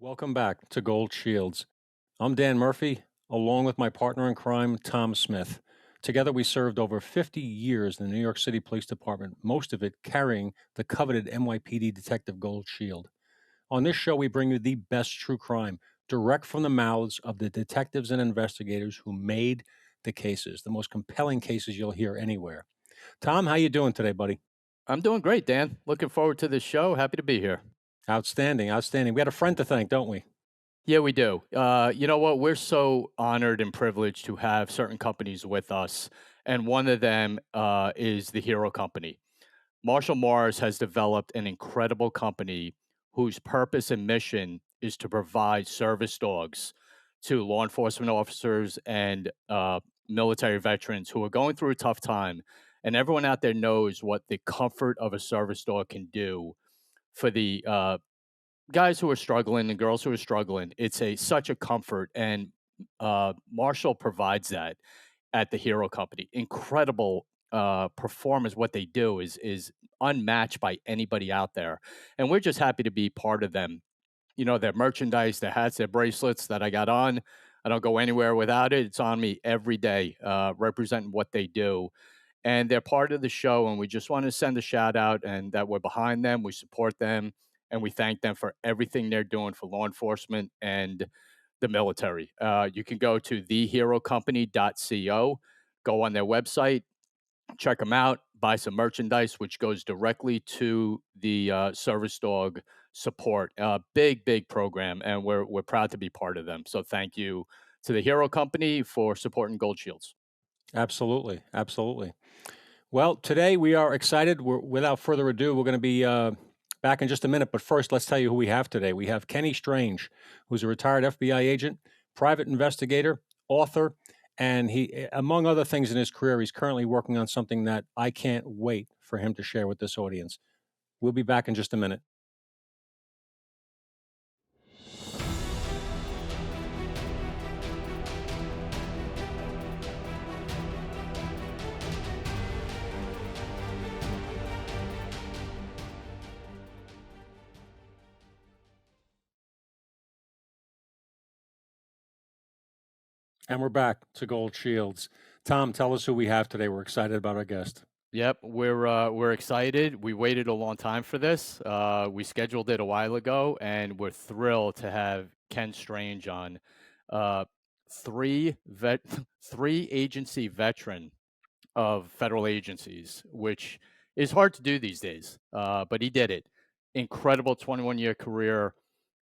Welcome back to Gold Shields. I'm Dan Murphy, along with my partner in crime, Tom Smith. Together, we served over 50 years in the New York City Police Department, most of it carrying the coveted NYPD Detective Gold Shield. On this show, we bring you the best true crime, direct from the mouths of the detectives and investigators who made the cases, the most compelling cases you'll hear anywhere. Tom, how you doing today, buddy? I'm doing great, Dan. Looking forward to this show. Happy to be here. Outstanding, outstanding. We had a friend to thank, don't we? Yeah, we do. You know what? We're so honored and privileged to have certain companies with us. And one of them is the Hero Company. Marshall Morris has developed an incredible company whose purpose and mission is to provide service dogs to law enforcement officers and military veterans who are going through a tough time. And everyone out there knows what the comfort of a service dog can do for the guys who are struggling and girls who are struggling. It's such a comfort, and Marshall provides that at the Hero Company. Incredible performance. What they do is unmatched by anybody out there, and we're just happy to be part of them. You know, their merchandise, their hats, their bracelets that I got on. I don't go anywhere without it. It's on me every day, representing what they do. And they're part of the show. And we just want to send a shout out and that we're behind them. We support them and we thank them for everything they're doing for law enforcement and the military. You can go to theherocompany.co, go on their website, check them out, buy some merchandise, which goes directly to the service dog support. Big, big program, and we're proud to be part of them. So thank you to the Hero Company for supporting Gold Shields. Absolutely, absolutely. Well, today we are excited. Without further ado, we're going to be back in just a minute. But first, let's tell you who we have today. We have Kenny Strange, who's a retired FBI agent, private investigator, author, and he, among other things in his career, he's currently working on something that I can't wait for him to share with this audience. We'll be back in just a minute. And we're back to Gold Shields. Tom, tell us who we have today. We're excited about our guest. Yep, we're excited. We waited a long time for this. We scheduled it a while ago, and we're thrilled to have Ken Strange on. Uh, three vet, three agency veteran of federal agencies, which is hard to do these days. But he did it. Incredible 21-year career,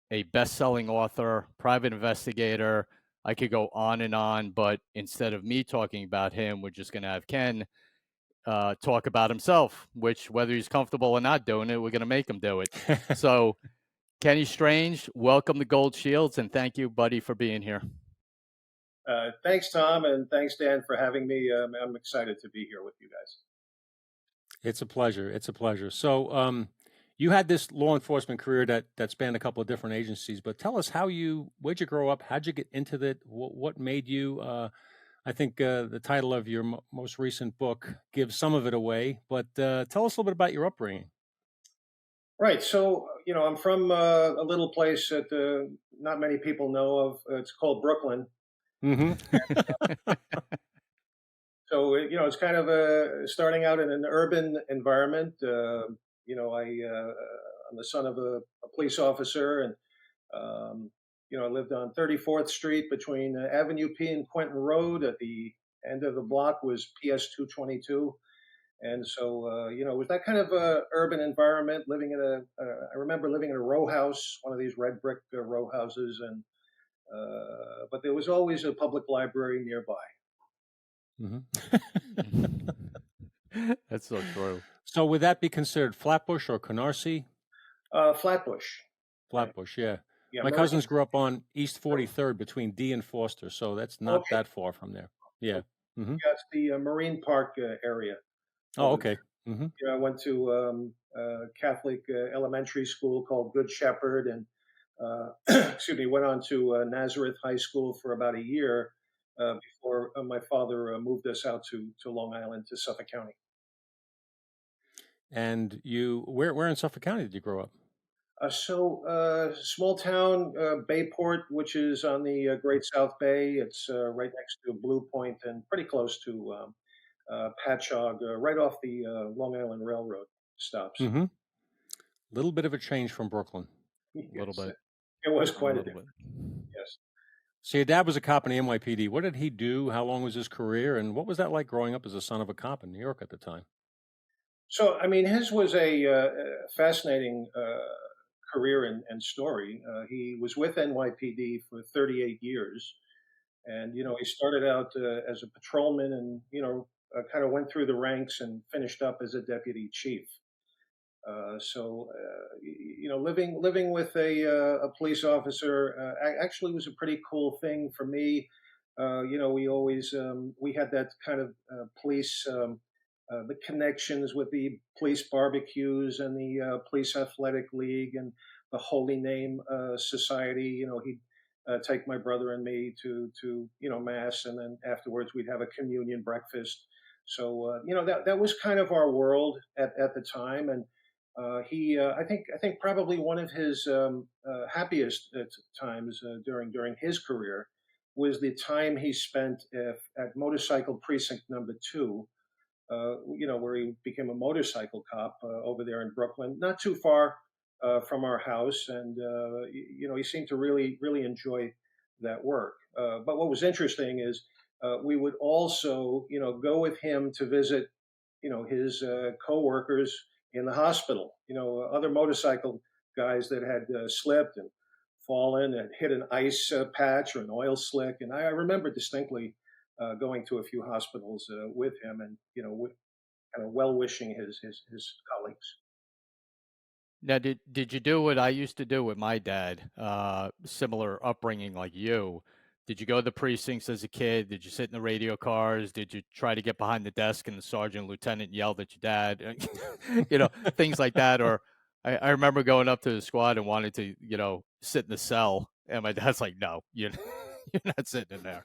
a best-selling author, private investigator. I could go on, but instead of me talking about him, we're just going to have Ken talk about himself, which whether he's comfortable or not doing it, we're going to make him do it. So, Kenny Strange, welcome to Gold Shields, and thank you, buddy, for being here. Thanks, Tom, and thanks, Dan, for having me. I'm excited to be here with you guys. It's a pleasure. It's a pleasure. So, you had this law enforcement career that spanned a couple of different agencies, but tell us where'd you grow up? How'd you get into it? What made you? I think the title of your most recent book gives some of it away, but tell us a little bit about your upbringing. Right. So, I'm from a little place that not many people know of. It's called Brooklyn. Mm-hmm. So, it's kind of starting out in an urban environment. I'm the son of a police officer, and I lived on 34th Street between Avenue P and Quentin Road. At the end of the block was PS 222. And so, it was that kind of urban environment, living in I remember living in a row house, one of these red brick row houses, and but there was always a public library nearby. Mm-hmm. That's so true. So, would that be considered Flatbush or Canarsie? Flatbush. Flatbush, yeah. Yeah, My cousins grew up on East 43rd between D and Foster, so that's not okay. that far from there. Yeah. Mm-hmm. Yeah, it's the Marine Park area. Oh, okay. Mm-hmm. I went to Catholic elementary school called Good Shepherd, and excuse me, went on to Nazareth High School for about a year before my father moved us out to Long Island, to Suffolk County. And where in Suffolk County did you grow up? Small town, Bayport, which is on the Great South Bay. It's right next to Blue Point and pretty close to Patchogue, right off the Long Island Railroad stops. Mm-hmm. Little bit of a change from Brooklyn. A little Yes, bit, it was a quite a little difference. bit. Yes. So your dad was a cop in the NYPD. What did he do? How long was his career? And what was that like growing up as a son of a cop in New York at the time? So, I mean, his was a fascinating career and story. He was with NYPD for 38 years. And, he started out as a patrolman and, kind of went through the ranks and finished up as a deputy chief. Living with a police officer actually was a pretty cool thing for me. We had that kind of police, the connections with the police barbecues and the police athletic league and the Holy Name Society. He'd take my brother and me to mass, and then afterwards we'd have a communion breakfast. So that was kind of our world at the time, and I think probably one of his happiest times during his career was the time he spent at Motorcycle Precinct Number 2, where he became a motorcycle cop over there in Brooklyn, not too far from our house, and he seemed to really enjoy that work. But what was interesting is we would also, go with him to visit, his coworkers in the hospital. Other motorcycle guys that had slipped and fallen and hit an ice patch or an oil slick, and I remember distinctly going to a few hospitals with him, and kind of well wishing his colleagues. Now, did you do what I used to do with my dad? Similar upbringing like you. Did you go to the precincts as a kid? Did you sit in the radio cars? Did you try to get behind the desk and the sergeant lieutenant yelled at your dad? Things like that. Or I remember going up to the squad and wanted to, sit in the cell, and my dad's like, "No, you're not sitting in there."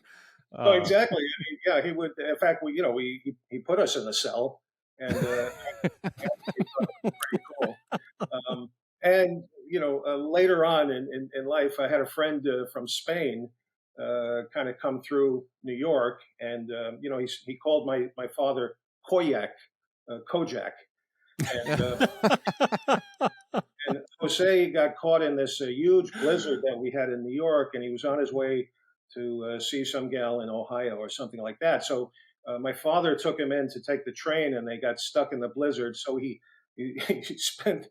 No, Uh, exactly. I mean, yeah, he would. In fact, he put us in a cell, and he thought it was pretty cool. And later on in life, I had a friend from Spain kind of come through New York, and he called my father Koyak, Kojak, and and Jose got caught in this huge blizzard that we had in New York, and he was on his way to see some gal in Ohio or something like that. So my father took him in to take the train, and they got stuck in the blizzard. So he spent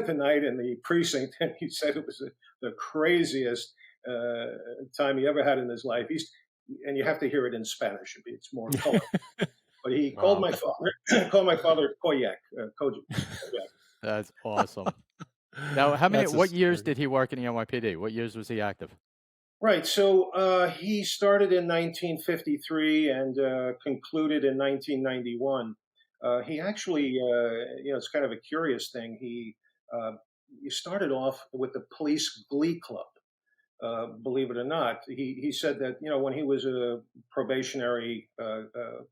the night in the precinct, and he said it was the craziest time he ever had in his life. And you have to hear it in Spanish; it's more colorful. But he called Wow. my father called my father Koyak, Kojak. that's awesome. Now, That's what years hysterical. did he work in the NYPD? What years was he active? Right. So he started in 1953 and concluded in 1991. He actually, it's kind of a curious thing. Uh, he started off with the police glee club. Believe it or not, he said that when he was a probationary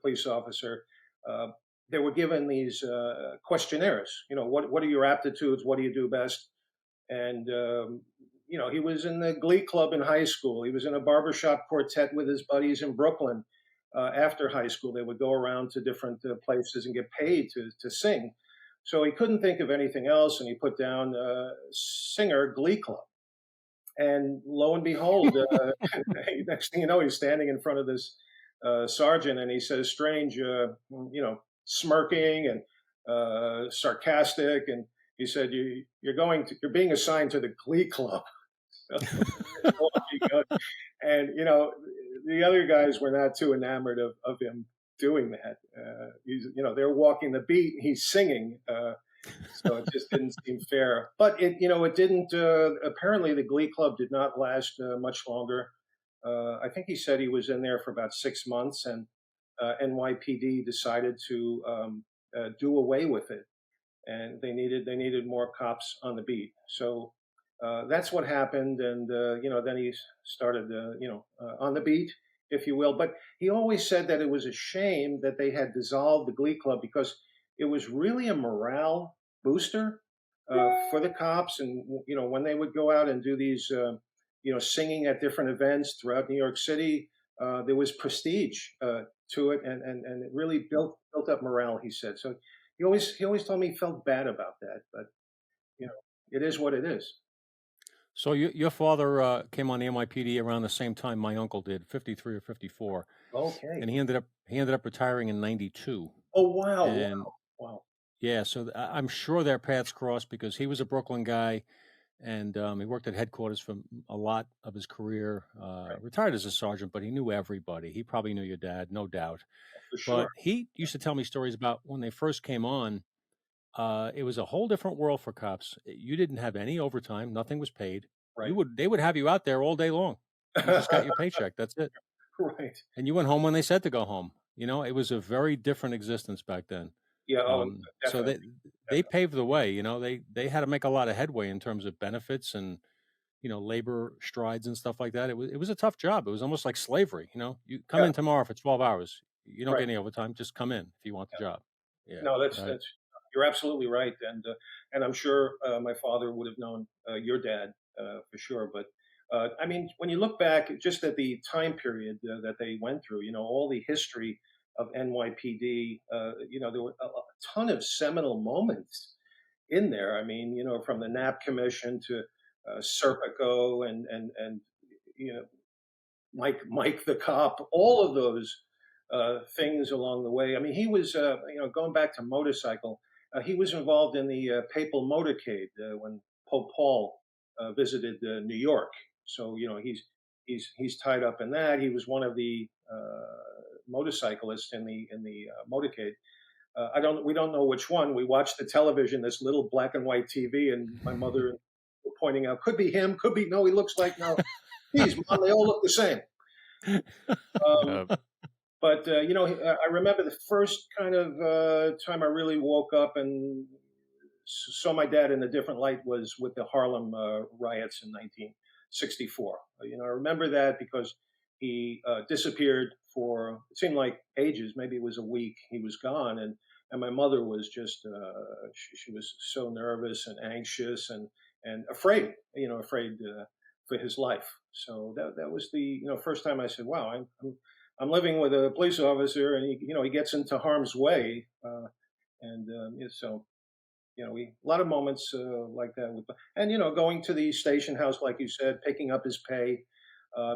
police officer, uh, they were given these questionnaires. What are your aptitudes? What do you do best? And he was in the glee club in high school. He was in a barbershop quartet with his buddies in Brooklyn. After high school, they would go around to different places and get paid to sing. So he couldn't think of anything else, and he put down singer glee club. And lo and behold, next thing you know, he's standing in front of this sergeant, and he says, "Strange, smirking and sarcastic." And he said, "You're being assigned to the Glee Club." So, off he goes. And the other guys were not too enamored of him doing that. They're walking the beat, he's singing. So it just didn't seem fair. But it didn't. Apparently, the Glee Club did not last much longer. I think he said he was in there for about 6 months, and NYPD decided to do away with it, and they needed more cops on the beat. So that's what happened, and then he started on the beat, if you will. But he always said that it was a shame that they had dissolved the Glee Club because it was really a morale booster. for the cops, and when they would go out and do these, singing at different events throughout New York City, there was prestige to it, and it really built up morale. He said so. He always told me he felt bad about that, but you know, it is what it is. So your father came on the NYPD around the same time my uncle did, 53 or 54, Okay. and he ended up retiring in 92. Oh wow, And wow, wow. yeah, so I'm sure their paths crossed because he was a Brooklyn guy, and he worked at headquarters for a lot of his career. Right, Retired as a sergeant, but he knew everybody. He probably knew your dad, no doubt. for sure. But he used to tell me stories about when they first came on. It was a whole different world for cops. You didn't have any overtime; nothing was paid. Right. They would have you out there all day long. You just got your paycheck. That's it, Right. and you went home when they said to go home. It was a very different existence back then. Yeah. Oh, So definitely. they paved the way. They had to make a lot of headway in terms of benefits and labor strides and stuff like that. It was a tough job. It was almost like slavery. You come Yeah. in tomorrow for 12 hours. You don't get Right. any overtime. Just come in if you want the Yeah. job. Yeah, No, that's right. that's you're absolutely right, and I'm sure my father would have known your dad for sure. But I mean, when you look back just at the time period that they went through, all the history of NYPD, there were a ton of seminal moments in there. I mean, from the Knapp Commission to Serpico and you know Mike the cop, all of those things along the way. I mean, he was, going back to motorcycle. He was involved in the Papal Motorcade when Pope Paul visited New York. So he's tied up in that. He was one of the motorcyclists in the motorcade. We don't know which one. We watched the television, this little black and white TV, and my mother were pointing out, could be him, could be no. He looks like no. Geez, mom, they all look the same. Um, Uh, but I remember the first kind of time I really woke up and saw my dad in a different light was with the Harlem riots in 1964. I remember that because he disappeared for it seemed like ages. Maybe it was a week. He was gone, and my mother was just she was so nervous and anxious and afraid. Afraid for his life. So that was the first time I said, "Wow, I'm living with a police officer, and he gets into harm's way." And yeah, so we a lot of moments like that with, and going to the station house, like you said, picking up his pay,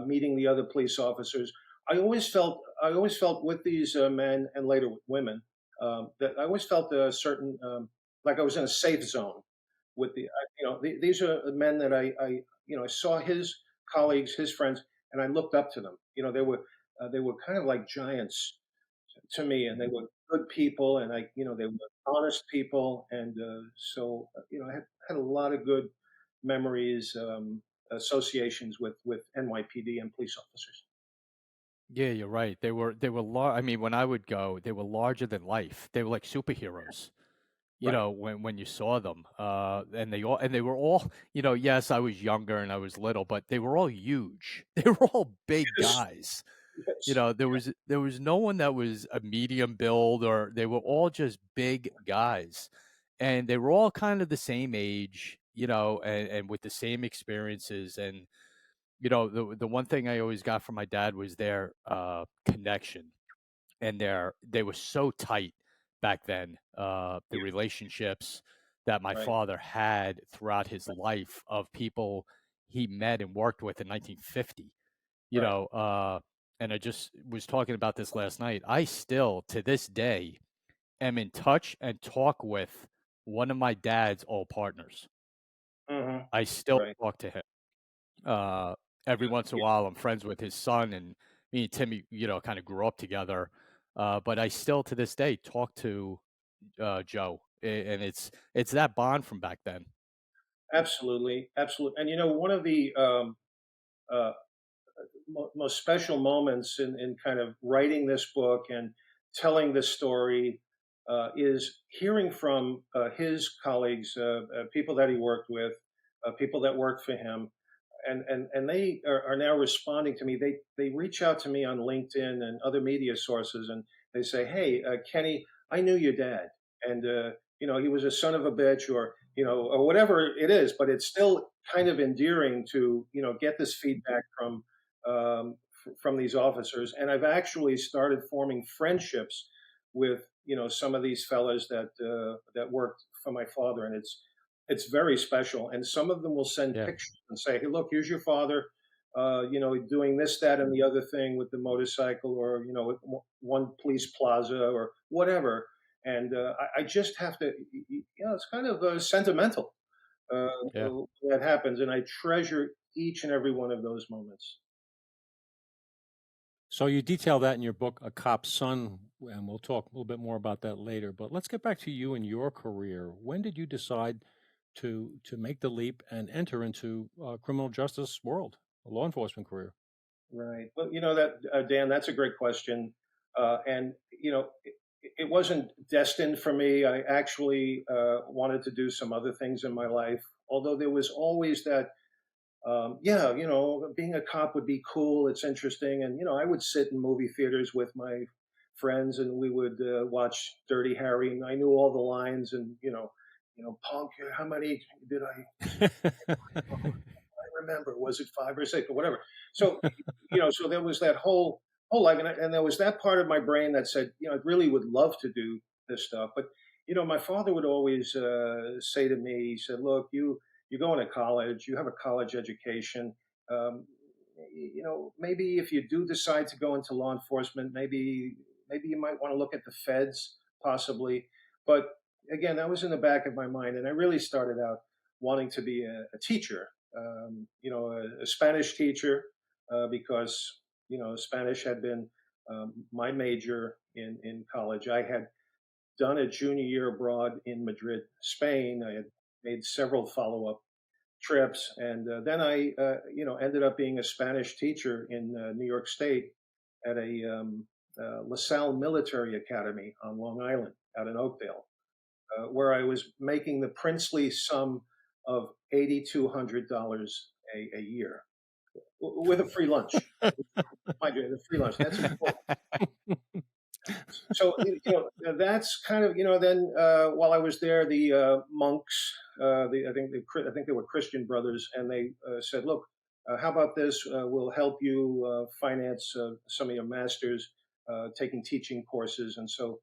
meeting the other police officers. I always felt with these men and later with women that I always felt a certain like I was in a safe zone with these are the men that I saw his colleagues, his friends, and I looked up to them. They were kind of like giants to me, and they were good people, and they were honest people, and I had a lot of good memories, associations with NYPD and police officers. yeah, you're right. I mean, when I would go, they were larger than life. They were like superheroes. Right. When you saw them, and they were all, yes, I was younger and I was little, but they were all huge. They were all big Yes. guys. Yes. There was no one that was a medium build, or they were all just big guys, and they were all kind of the same age, and with the same experiences. And the one thing I always got from my dad was their connection, and they were so tight back then. The Yeah. relationships that my Right. father had throughout his life of people he met and worked with in 1950, you Right. know, uh, and I just was talking about this last night. I still, to this day, am in touch and talk with one of my dad's old partners. Hmm. I still Right. talk to him. Uh, every once in a Yeah. while, I'm friends with his son, and me and Timmy, kind of grew up together. But I still, to this day, talk to Joe, and it's that bond from back then. Absolutely. Absolutely. And one of the uh, most special moments in kind of writing this book and telling this story is hearing from his colleagues, people that he worked with, people that worked for him, and they are now responding to me. They reach out to me on LinkedIn and other media sources, and they say, "Hey, Kenny, I knew your dad, and he was a son of a bitch, or or whatever it is. But it's still kind of endearing to, get this feedback from these officers. And I've actually started forming friendships with, some of these fellas that worked for my father, and it's very special. And some of them will send Yeah. pictures and say, "Hey, look, here's your father, doing this, that, and the other thing with the motorcycle, or with one police plaza, or whatever." And I just have to, it's kind of sentimental Yeah. that happens, and I treasure each and every one of those moments. So you detail that in your book, A Cop's Son, and we'll talk a little bit more about that later. But let's get back to you and your career. When did you decide to make the leap and enter into criminal justice world, a law enforcement career? Right. Well, that Dan, that's a great question, and it wasn't destined for me. I actually wanted to do some other things in my life, although there was always that. Yeah, being a cop would be cool. It's interesting, and I would sit in movie theaters with my friends, and we would watch Dirty Harry, and I knew all the lines, and punk. How many did I remember? Was it 5 or 6 or whatever? So, so there was that whole life, and there was that part of my brain that said, I really would love to do this stuff. But my father would always say to me, he said, "Look, you're going to college, you have a college education. Um, maybe if you do decide to go into law enforcement, maybe you might want to look at the feds, possibly." But again, that was in the back of my mind, and I really started out wanting to be a teacher, a Spanish teacher, because Spanish had been my major in college. I had done a junior year abroad in Madrid, Spain. I had made several follow up trips, and then I, ended up being a Spanish teacher in New York State at a LaSalle Military Academy on Long Island, out in Oakdale, where I was making the princely sum of $8,200 a year with a free lunch. Mind you, the free lunch, that's important. So that's kind of, then while I was there, the monks, I think they were Christian brothers, and they said, "Look, how about this? We'll help you finance some of your masters, taking teaching courses." And so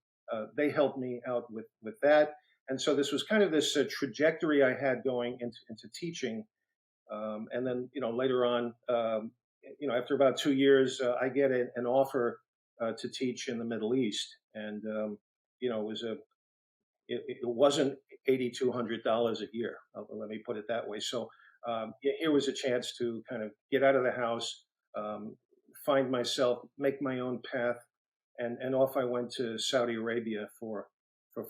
they helped me out with that. And so this was kind of this trajectory I had going into teaching. And then, later on, after about 2 years, I get an offer to teach in the Middle East, and it wasn't $8,200 a year. Let me put it that way. So here was a chance to kind of get out of the house, find myself, make my own path, and off I went to Saudi Arabia for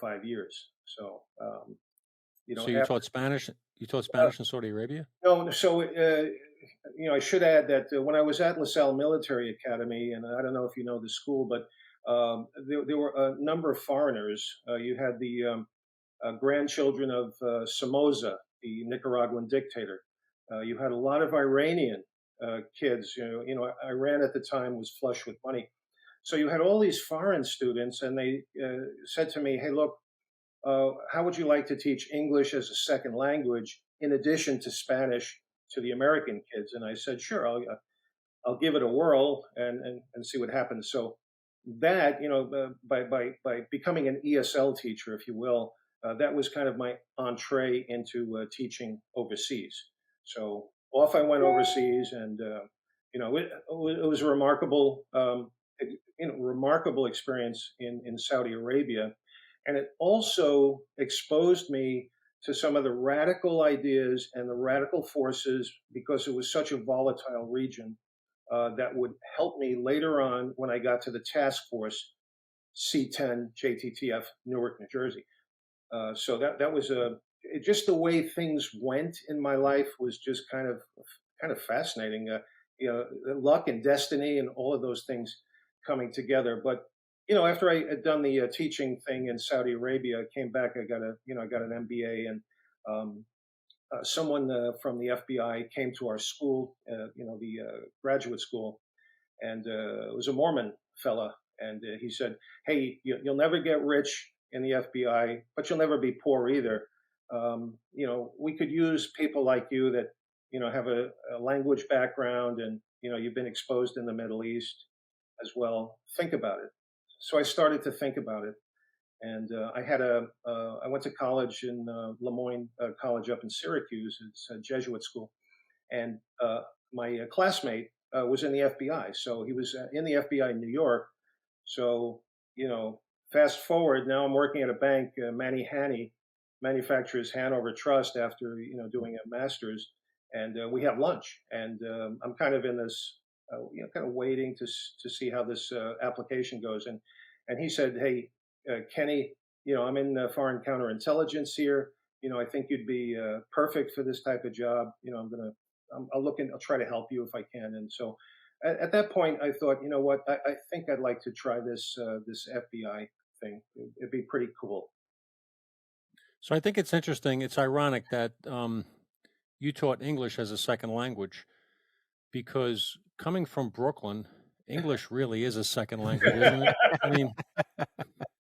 5 years. So So you after taught Spanish. You taught uh, Spanish in Saudi Arabia. no, so I should add that when I was at LaSalle Military Academy, and I don't know if you know the school, but there were a number of foreigners. You had the grandchildren of Somoza, the Nicaraguan dictator. You had a lot of Iranian kids. Iran at the time was flush with money, so you had all these foreign students, and they said to me, "Hey, look, how would you like to teach English as a second language in addition to Spanish to the American kids?" And I said, "Sure, I'll give it a whirl and see what happens." So that, by becoming an ESL teacher, if you will, that was kind of my entree into teaching overseas. So off I went overseas, and it was a remarkable experience in Saudi Arabia, and it also exposed me to some of the radical ideas and the radical forces, because it was such a volatile region, that would help me later on when I got to the task force C10 JTTF, Newark, New Jersey. So that was just the way things went in my life was just kind of fascinating. Luck and destiny and all of those things coming together. But after I had done the teaching thing in Saudi Arabia, I came back. I got an MBA, and um, someone from the FBI came to our school, the graduate school, and it was a Mormon fella, and he said, "Hey, you'll never get rich in the FBI, but you'll never be poor either. We could use people like you that, have a language background and, you've been exposed in the Middle East as well. Think about it. So I started to think about it. And I went to college in Lemoyne College up in Syracuse. It's a Jesuit school. And my classmate was in the FBI. So he was in the FBI in New York. So, fast forward, now I'm working at a bank, Manny Hanny, manufacturers Hanover Trust after, doing a master's. And we have lunch. And I'm kind of in this, kind of waiting to see how this application goes. And he said, hey, Kenny, I'm in foreign counterintelligence here. I think you'd be perfect for this type of job. I'll try to help you if I can. And so at that point, I thought, you know what, I think I'd like to try this FBI thing. It'd be pretty cool. So I think it's interesting. It's ironic that you taught English as a second language, because coming from Brooklyn, English really is a second language, isn't it? I mean,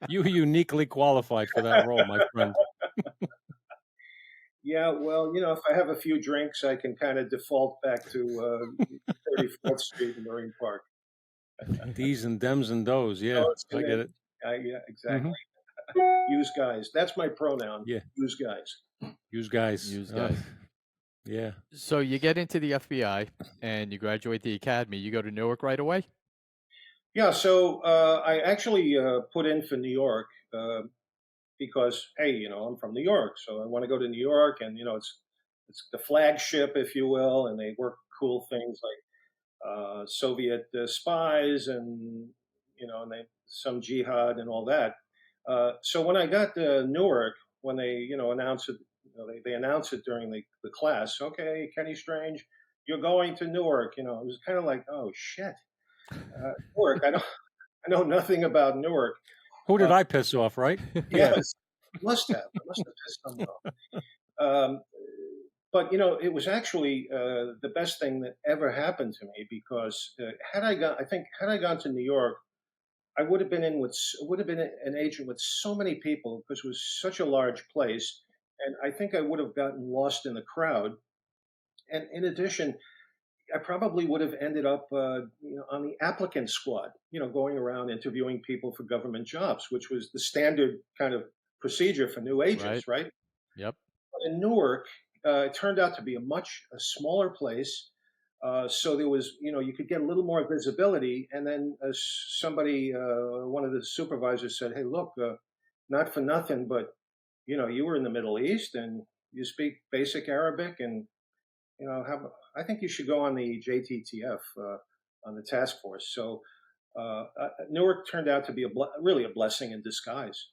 you are uniquely qualified for that role, my friend. Yeah, well, if I have a few drinks, I can kind of default back to 34th Street in Marine Park. These and dems and those. Yeah, I get it. Yeah, exactly. Use guys. That's my pronoun. Yeah. Use guys. Use guys. Use guys. Yeah. So you get into the FBI and you graduate the academy. You go to Newark right away? Yeah, so I actually put in for New York because, hey, I'm from New York, so I want to go to New York, and it's the flagship, if you will, and they work cool things like Soviet spies, and and some Jihad and all that. So when I got to Newark, when they announced it, they announced it during the class. Okay, Kenny Strange, you're going to Newark. It was kind of like, oh shit, Newark. I know nothing about Newark. Who did I piss off, right? Yes, I must have pissed someone off. But it was actually the best thing that ever happened to me, because had I gone to New York, I would have been an agent with so many people, because it was such a large place, and I think I would have gotten lost in the crowd. And in addition, I probably would have ended up, on the applicant squad, going around interviewing people for government jobs, which was the standard kind of procedure for new agents, right? Yep. But in Newark, it turned out to be a smaller place. So there was, you could get a little more visibility. And then one of the supervisors said, hey, look, not for nothing, but, you were in the Middle East and you speak basic Arabic, and, I think you should go on the JTTF, on the task force. So Newark turned out to be really a blessing in disguise.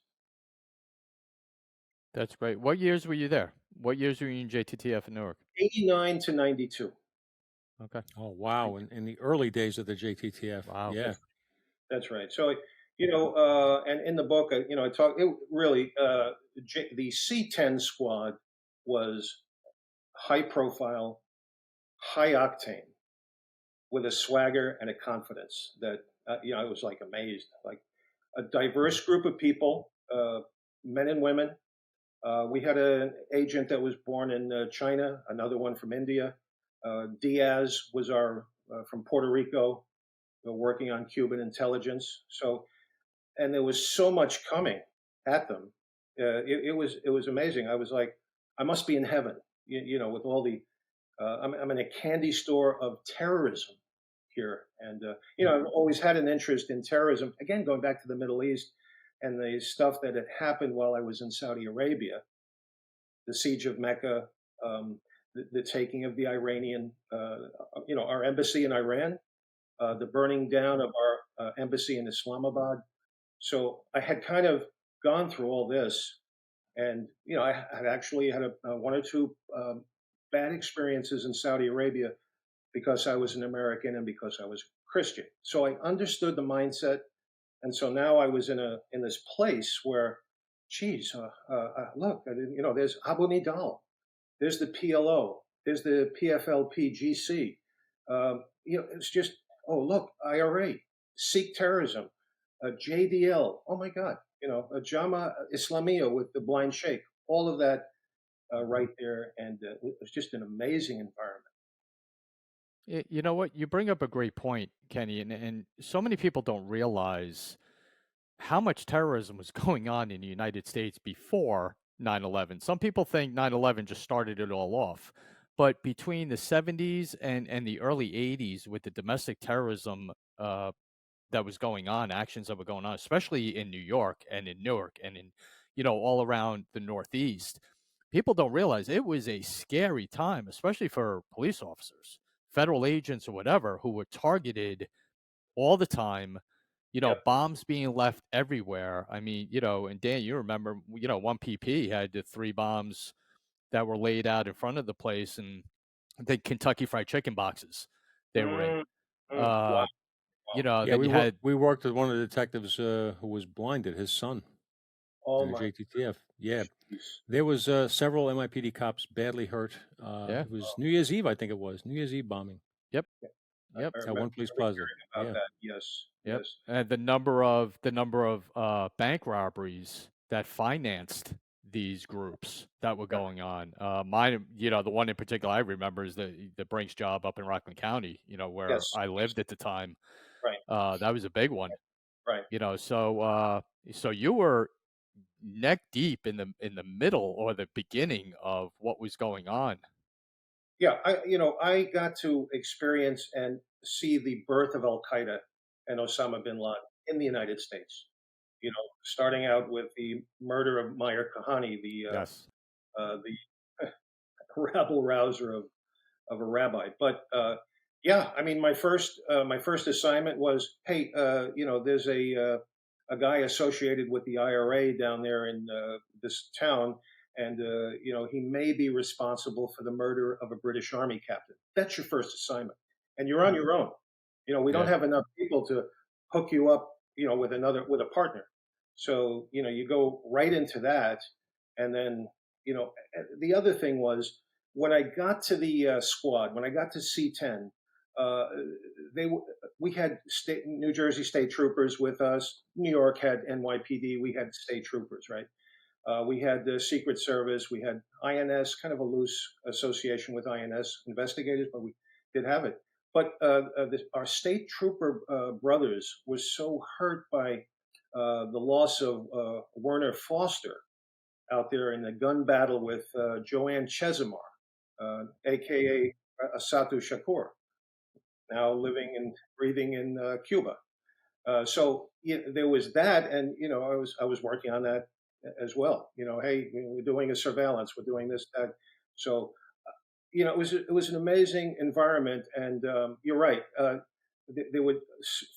That's great. What years were you there? What years were you in JTTF in Newark? 89 to 92. Okay. Oh, wow. In the early days of the JTTF. Wow. Yeah. That's right. So, and in the book, I talk, it really, the C-10 squad was high profile, high octane, with a swagger and a confidence that, I was like amazed, like a diverse group of people, men and women. We had an agent that was born in China, another one from India. Diaz was from Puerto Rico, working on Cuban intelligence. So, and there was so much coming at them. It was amazing. I was like, I must be in heaven, with all the. I'm in a candy store of terrorism here, and I've always had an interest in terrorism. Again, going back to the Middle East and the stuff that had happened while I was in Saudi Arabia, the siege of Mecca, the taking of the Iranian, our embassy in Iran, the burning down of our embassy in Islamabad. So I had kind of gone through all this, and I had actually had one or two bad experiences in Saudi Arabia because I was an American and because I was Christian. So I understood the mindset, and so now I was in this place where, geez, look, there's Abu Nidal, there's the PLO, there's the PFLP-GC. It's just, oh, look, IRA, Sikh terrorism, JDL. Oh my God, Jama Islamiyah with the blind sheikh. All of that right there, and it was just an amazing environment. You know what? You bring up a great point, Kenny, and so many people don't realize how much terrorism was going on in the United States before 9/11. Some people think 9/11 just started it all off. But between the 70s and the early 80s, with the domestic terrorism uh, that was going on, actions that were going on, especially in New York and in Newark and in, all around the Northeast, people don't realize it was a scary time, especially for police officers, federal agents, or whatever, who were targeted all the time, Yep. bombs being left everywhere. I mean, and Dan, you remember, one PP had the three bombs that were laid out in front of the place, and the Kentucky Fried Chicken boxes they were in. Mm, wow. Uh, Wow. Yeah, then you had, we worked with one of the detectives who was blinded, his son, Oh in the my. JTTF. Yeah, Jeez. there was several NYPD cops badly hurt. yeah, It was New Year's Eve, I think it was New Year's Eve bombing yep, Yeah, yep, I at remember one police plaza. about Yeah, that. Yes. yep. Yes. And the number of bank robberies that financed these groups that were Yeah. going on. Mine, the one in particular I remember is the Brinks job up in Rockland County, where Yes. I Yes. lived at the time. Right. That was a big one. Right. So you were neck deep in the middle or the beginning of what was going on. Yeah. I got to experience and see the birth of Al Qaeda and Osama bin Laden in the United States. Starting out with the murder of Meyer Kahane, Yes. the rabble rouser of a rabbi. But yeah, I mean, my first assignment was, hey, there's a guy associated with the IRA down there in this town, and he may be responsible for the murder of a British Army captain. That's your first assignment, and you're on your own. We don't Yeah. have enough people to hook you up, with a partner. So you go right into that, and then the other thing was when I got to the squad, when I got to C10, uh, they we had New Jersey state troopers with us. New York had NYPD. We had state troopers, right? We had the Secret Service. We had INS, kind of a loose association with INS investigators, but we did have it. But our state trooper brothers was so hurt by the loss of Werner Foster out there in the gun battle with Joanne Chesimar, aka Asatu Shakur, now living and breathing in Cuba. So there was that, and I was working on that as well. Hey, we're doing a surveillance, we're doing this, that. So it was an amazing environment, and you're right. There were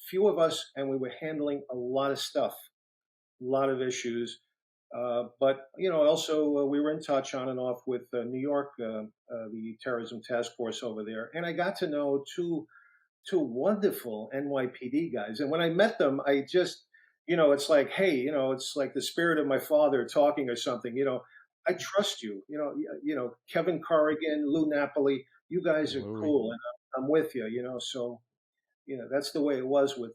few of us, and we were handling a lot of stuff, a lot of issues. But also we were in touch on and off with New York, the terrorism task force over there, and I got to know two wonderful NYPD guys. And when I met them, I just, it's like, hey, it's like the spirit of my father talking or something. I trust you. Kevin Corrigan, Lou Napoli, you guys are Louis. cool, and I'm with you. So that's the way it was with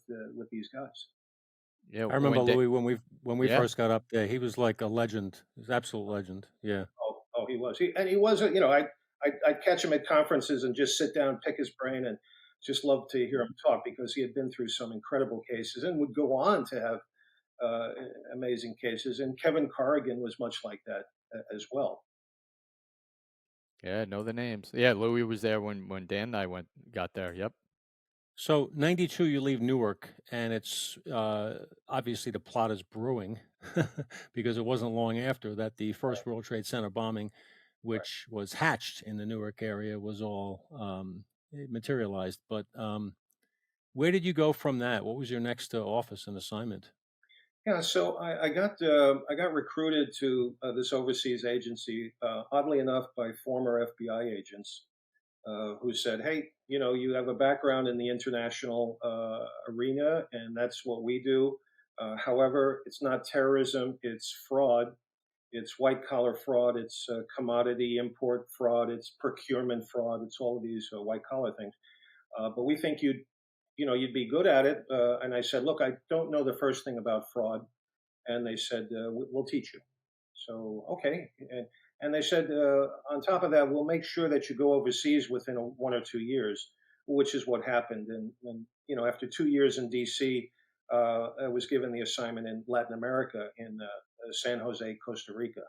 these guys. Yeah. I remember When Louis when we yeah. first got up there. He was like a legend. He was an absolute legend. Yeah. Oh, he was. He was. I'd catch him at conferences and just sit down, pick his brain, and just love to hear him talk because he had been through some incredible cases and would go on to have uh, amazing cases. And Kevin Corrigan was much like that as well. Yeah, know the names. Yeah, Louis was there when Dan and I got there. Yep. So 92, you leave Newark, and it's obviously the plot is brewing because it wasn't long after that the first World Trade Center bombing, Right. which was hatched in the Newark area, was all materialized. But where did you go from that? What was your next office and assignment? Yeah, so I got recruited to this overseas agency, oddly enough, by former FBI agents who said, "Hey, you have a background in the international arena, and that's what we do. However, it's not terrorism; it's fraud. It's white collar fraud. It's commodity import fraud. It's procurement fraud. It's all of these white collar things. But we think you'd be good at it." And I said, "Look, I don't know the first thing about fraud." And they said, "We'll teach you." So okay, And they said, on top of that, we'll make sure that you go overseas within 1 or 2 years, which is what happened. And after 2 years in D.C., I was given the assignment in Latin America in San Jose, Costa Rica,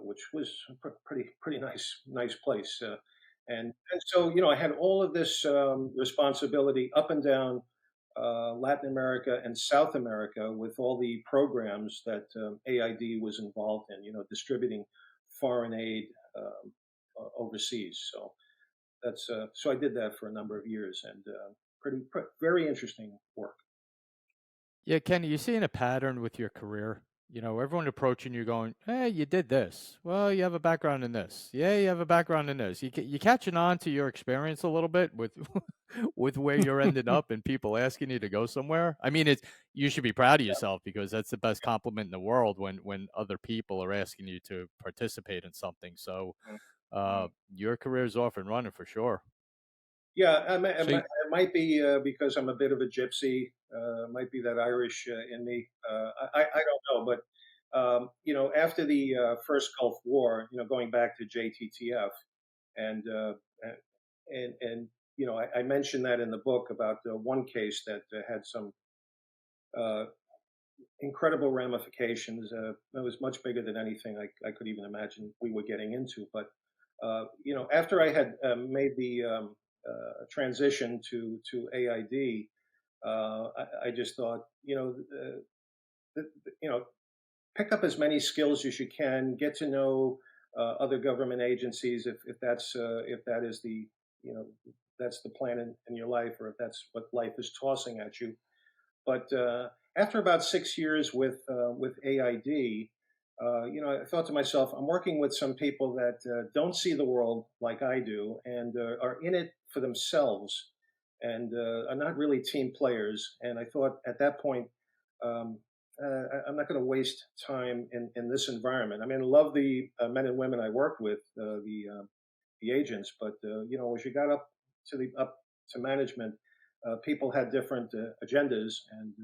which was a pretty nice place. And so I had all of this responsibility up and down Latin America and South America with all the programs that AID was involved in, distributing foreign aid overseas. So so I did that for a number of years, and very interesting work. Yeah, Kenny, you seeing a pattern with your career? Everyone approaching you going, "Hey, you did this. Well, you have a background in this. Yeah, you have a background in this." You catching on to your experience a little bit with with where you're ending up and people asking you to go somewhere. I mean, you should be proud of yourself because that's the best compliment in the world when other people are asking you to participate in something. So, your career is off and running for sure. Yeah, So, it might be because I'm a bit of a gypsy. Might be that Irish in me. I don't know, but after the first Gulf War, going back to JTTF, and I mentioned that in the book about one case that had some uh, incredible ramifications. It was much bigger than anything I could even imagine we were getting into. But after I had made the transition to AID, I just thought, you know, pick up as many skills as you can, get to know other government agencies if that is the you know that's the plan in your life, or if that's what life is tossing at you. But after about 6 years with AID, I thought to myself, I'm working with some people that don't see the world like I do, and are in it for themselves, and are not really team players. And I thought at that point, um, I'm not going to waste time in this environment. I mean, I love the men and women I worked with, the agents, but as you got up to management, people had different agendas, and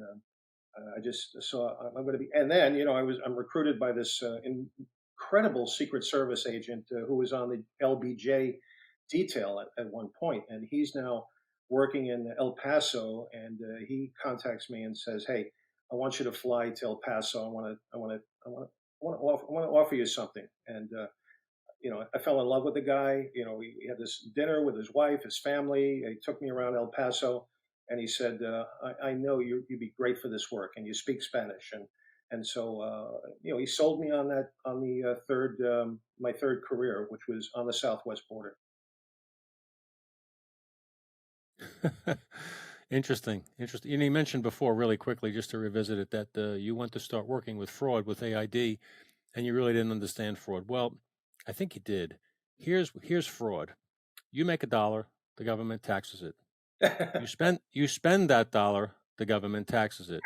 I just saw I'm going to be. And then I'm recruited by this incredible Secret Service agent who was on the LBJ detail at one point, and he's now working in El Paso, and he contacts me and says, "Hey, I want you to fly to El Paso. I want to offer you something." And I fell in love with the guy. We had this dinner with his wife, his family. He took me around El Paso, and he said, "I know you'd be great for this work, and you speak Spanish." And so he sold me on that on the third my third career, which was on the southwest border. interesting. And you mentioned before, really quickly, just to revisit it, that you went to start working with fraud with AID, and you really didn't understand fraud. Well, I think you did. Here's fraud. You make $1, the government taxes it. You spend that dollar, the government taxes it.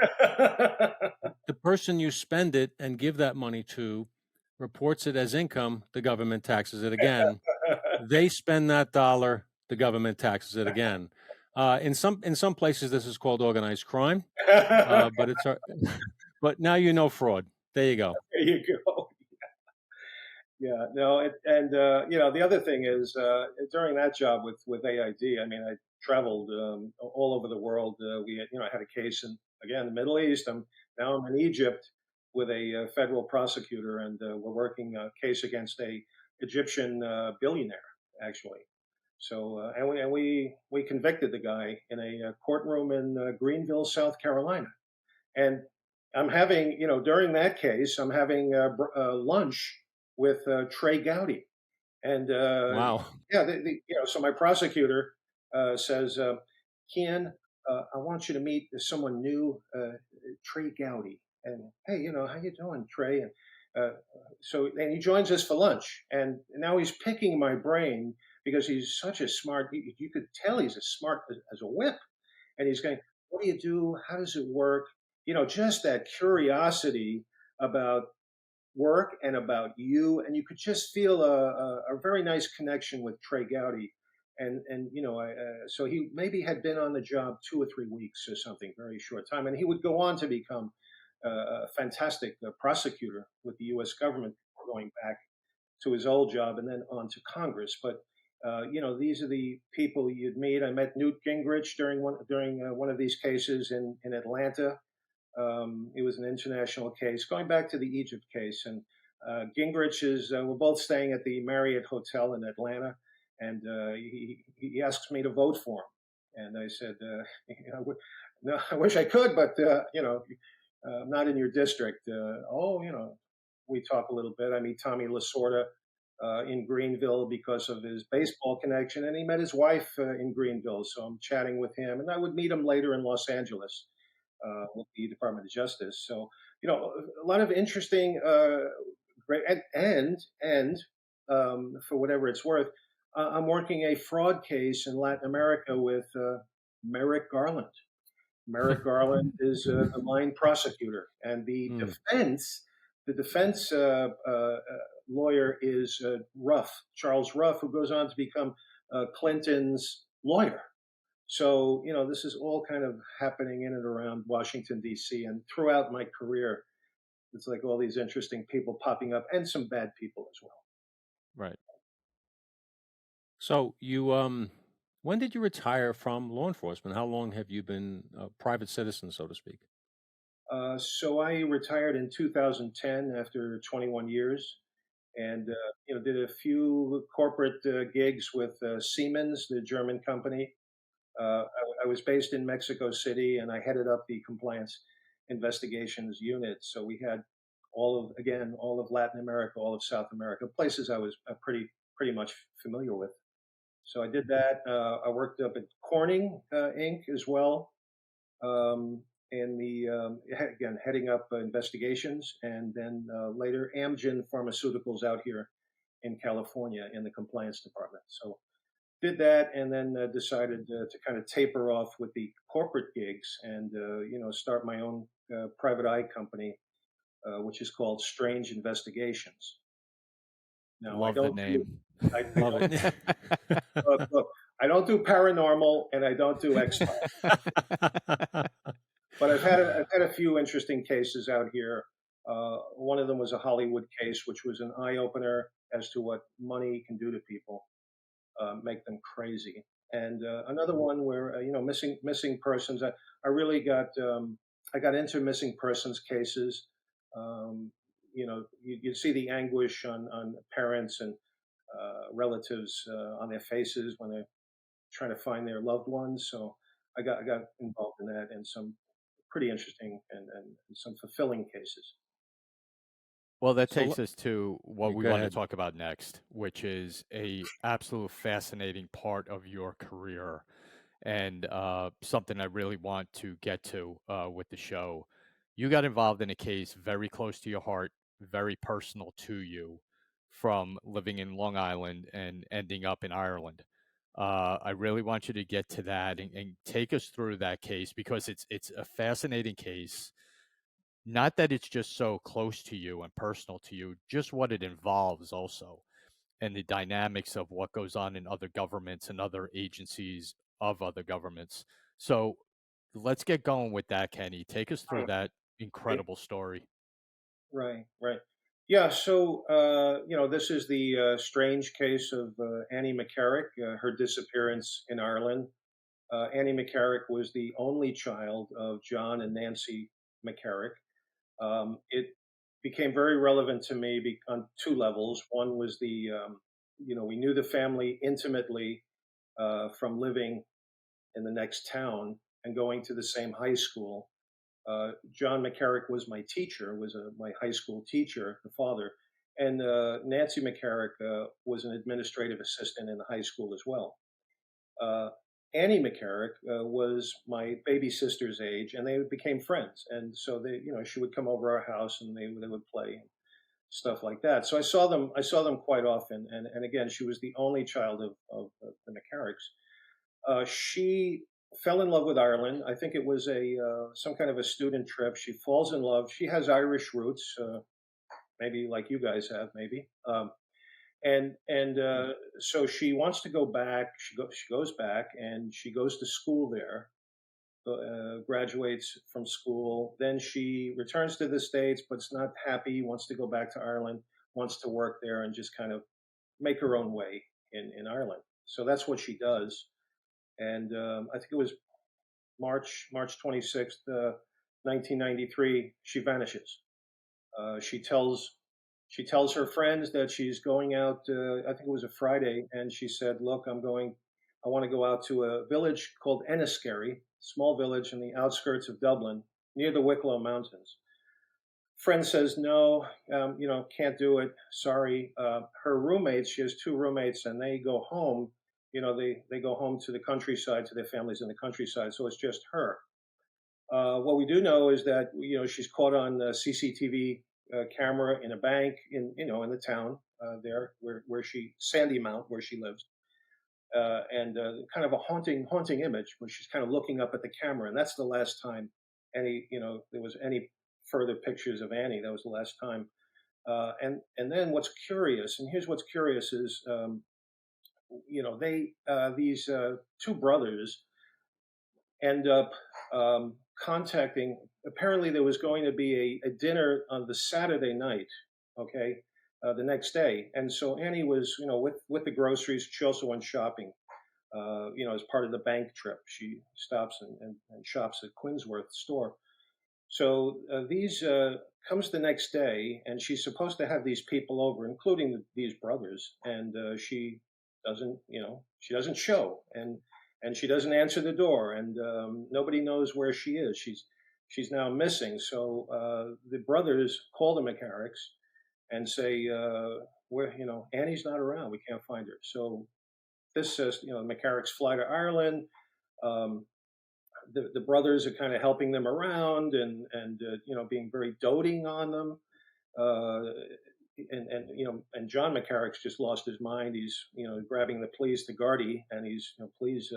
The person you spend it and give that money to reports it as income, the government taxes it again. They spend that dollar, the government taxes it again. In some places, this is called organized crime, but but now you know fraud. There you go. There you go. Yeah, no, and the other thing is during that job with AID, I mean, I traveled all over the world. I had a case in again the Middle East. Now I'm in Egypt with a federal prosecutor, and we're working a case against a Egyptian billionaire, actually. So and we convicted the guy in a courtroom in Greenville, South Carolina, and I'm having, during that case, I'm having lunch with Trey Gowdy, and Wow. yeah, so my prosecutor says, "Ken, I want you to meet someone new, Trey Gowdy." And hey, how you doing, Trey? And and he joins us for lunch, and now he's picking my brain because he's such a smart. You could tell he's as smart as a whip, and he's going, "What do you do? How does it work?" Just that curiosity about work and about you, and you could just feel a very nice connection with Trey Gowdy. And so he maybe had been on the job 2 or 3 weeks or something, very short time, and he would go on to become a fantastic prosecutor with the U.S. government going back to his old job and then on to Congress. But these are the people you'd meet. I met Newt Gingrich during one of these cases in Atlanta. It was an international case, going back to the Egypt case. And Gingrich we're both staying at the Marriott Hotel in Atlanta, and he asks me to vote for him. And I said, no, I wish I could, but I'm not in your district. We talk a little bit. I meet Tommy Lasorda in Greenville because of his baseball connection, and he met his wife in Greenville. So I'm chatting with him, and I would meet him later in Los Angeles with the Department of Justice. So a lot of interesting, great, and for whatever it's worth, I'm working a fraud case in Latin America with Merrick Garland. Merrick Garland is the line prosecutor, and the defense lawyer is Charles Ruff, who goes on to become Clinton's lawyer. So this is all kind of happening in and around Washington D.C. and throughout my career. It's like all these interesting people popping up, and some bad people as well. Right. So when did you retire from law enforcement? How long have you been a private citizen, so to speak? So I retired in 2010 after 21 years, and did a few corporate gigs with Siemens, the German company. I was based in Mexico City, and I headed up the compliance investigations unit. So we had all of Latin America, all of South America, places I was pretty much familiar with. So I did that. I worked up at Corning Inc. as well, again heading up investigations, and then later Amgen Pharmaceuticals out here in California in the compliance department. So did that, and then decided to kind of taper off with the corporate gigs and start my own private eye company, which is called Strange Investigations. Now Love the name. Love it. Look, I don't do paranormal, and I don't do X-Files. But I've had a few interesting cases out here. One of them was a Hollywood case, which was an eye opener as to what money can do to people, make them crazy. And another one where missing persons. I really got I got into missing persons cases. You see the anguish on parents and relatives on their faces when they're trying to find their loved ones. So I got involved in that, and some pretty interesting and some fulfilling cases. Well, that takes us to what we go want ahead. to talk about next, which is a absolute fascinating part of your career, and something I really want to get to with the show. You got involved in a case very close to your heart, very personal to you, from living in Long Island and ending up in Ireland. I really want you to get to that and take us through that case, because it's a fascinating case. Not that it's just so close to you and personal to you, just what it involves also, and the dynamics of what goes on in other governments and other agencies of other governments. So let's get going with that, Kenny. Take us through that incredible story. Right. Yeah. So this is the strange case of Annie McCarrick, her disappearance in Ireland. Annie McCarrick was the only child of John and Nancy McCarrick. It became very relevant to me on two levels. One was we knew the family intimately from living in the next town and going to the same high school. John McCarrick was my teacher, my high school teacher, the father, and Nancy McCarrick was an administrative assistant in the high school as well. Annie McCarrick was my baby sister's age, and they became friends. And so she would come over our house, and they would play and stuff like that. So I saw them quite often. And again, she was the only child of the McCarricks. She fell in love with Ireland. I think it was some kind of a student trip. She falls in love. She has Irish roots, maybe like you guys have, maybe. So she wants to go back. She goes back, and she goes to school there. Graduates from school. Then she returns to the States, but is not happy. Wants to go back to Ireland. wants to work there and just kind of make her own way in Ireland. So that's what she does. And I think it was March 26th, 1993. She vanishes. She tells her friends that she's going out. I think it was a Friday, and she said, "Look, I want to go out to a village called Enniskerry, small village in the outskirts of Dublin, near the Wicklow Mountains." Friend says, "No, can't do it. Sorry." Her roommates, she has two roommates, and they go home. They go home to the countryside, to their families in the countryside. So it's just her. What we do know is that she's caught on the CCTV camera in a bank in the town there where she Sandy Mount, where she lives, and kind of a haunting image where she's kind of looking up at the camera, and that's the last time there was any further pictures of Annie. That was the last time. And then what's curious, and here's what's curious is, these two brothers end up contacting. Apparently, there was going to be a dinner on the Saturday night. Okay, the next day, and so Annie was, with the groceries. She also went shopping. As part of the bank trip, she stops and shops at Quinsworth store. So these comes the next day, and she's supposed to have these people over, including these brothers, and she doesn't show, and she doesn't answer the door, and nobody knows where she is. She's now missing. So the brothers call the McCarricks and say, "Where Annie's not around. We can't find her." So this says, the McCarricks fly to Ireland. Um, the brothers are kind of helping them around and being very doting on them. Uh, and John McCarrick's just lost his mind. He's grabbing the police, the Gardaí, and he's please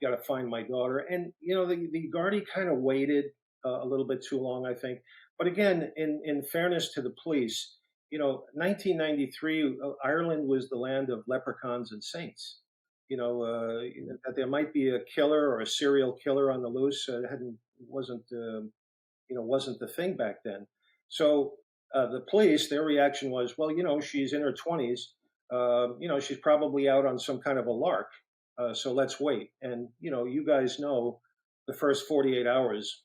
got to find my daughter. And the Gardaí kind of waited a little bit too long, I think. But again, in fairness to the police, 1993, Ireland was the land of leprechauns and saints. That there might be a killer or a serial killer on the loose wasn't the thing back then. So the police, their reaction was, well, she's in her 20s. She's probably out on some kind of a lark. So let's wait. And you guys know the first 48 hours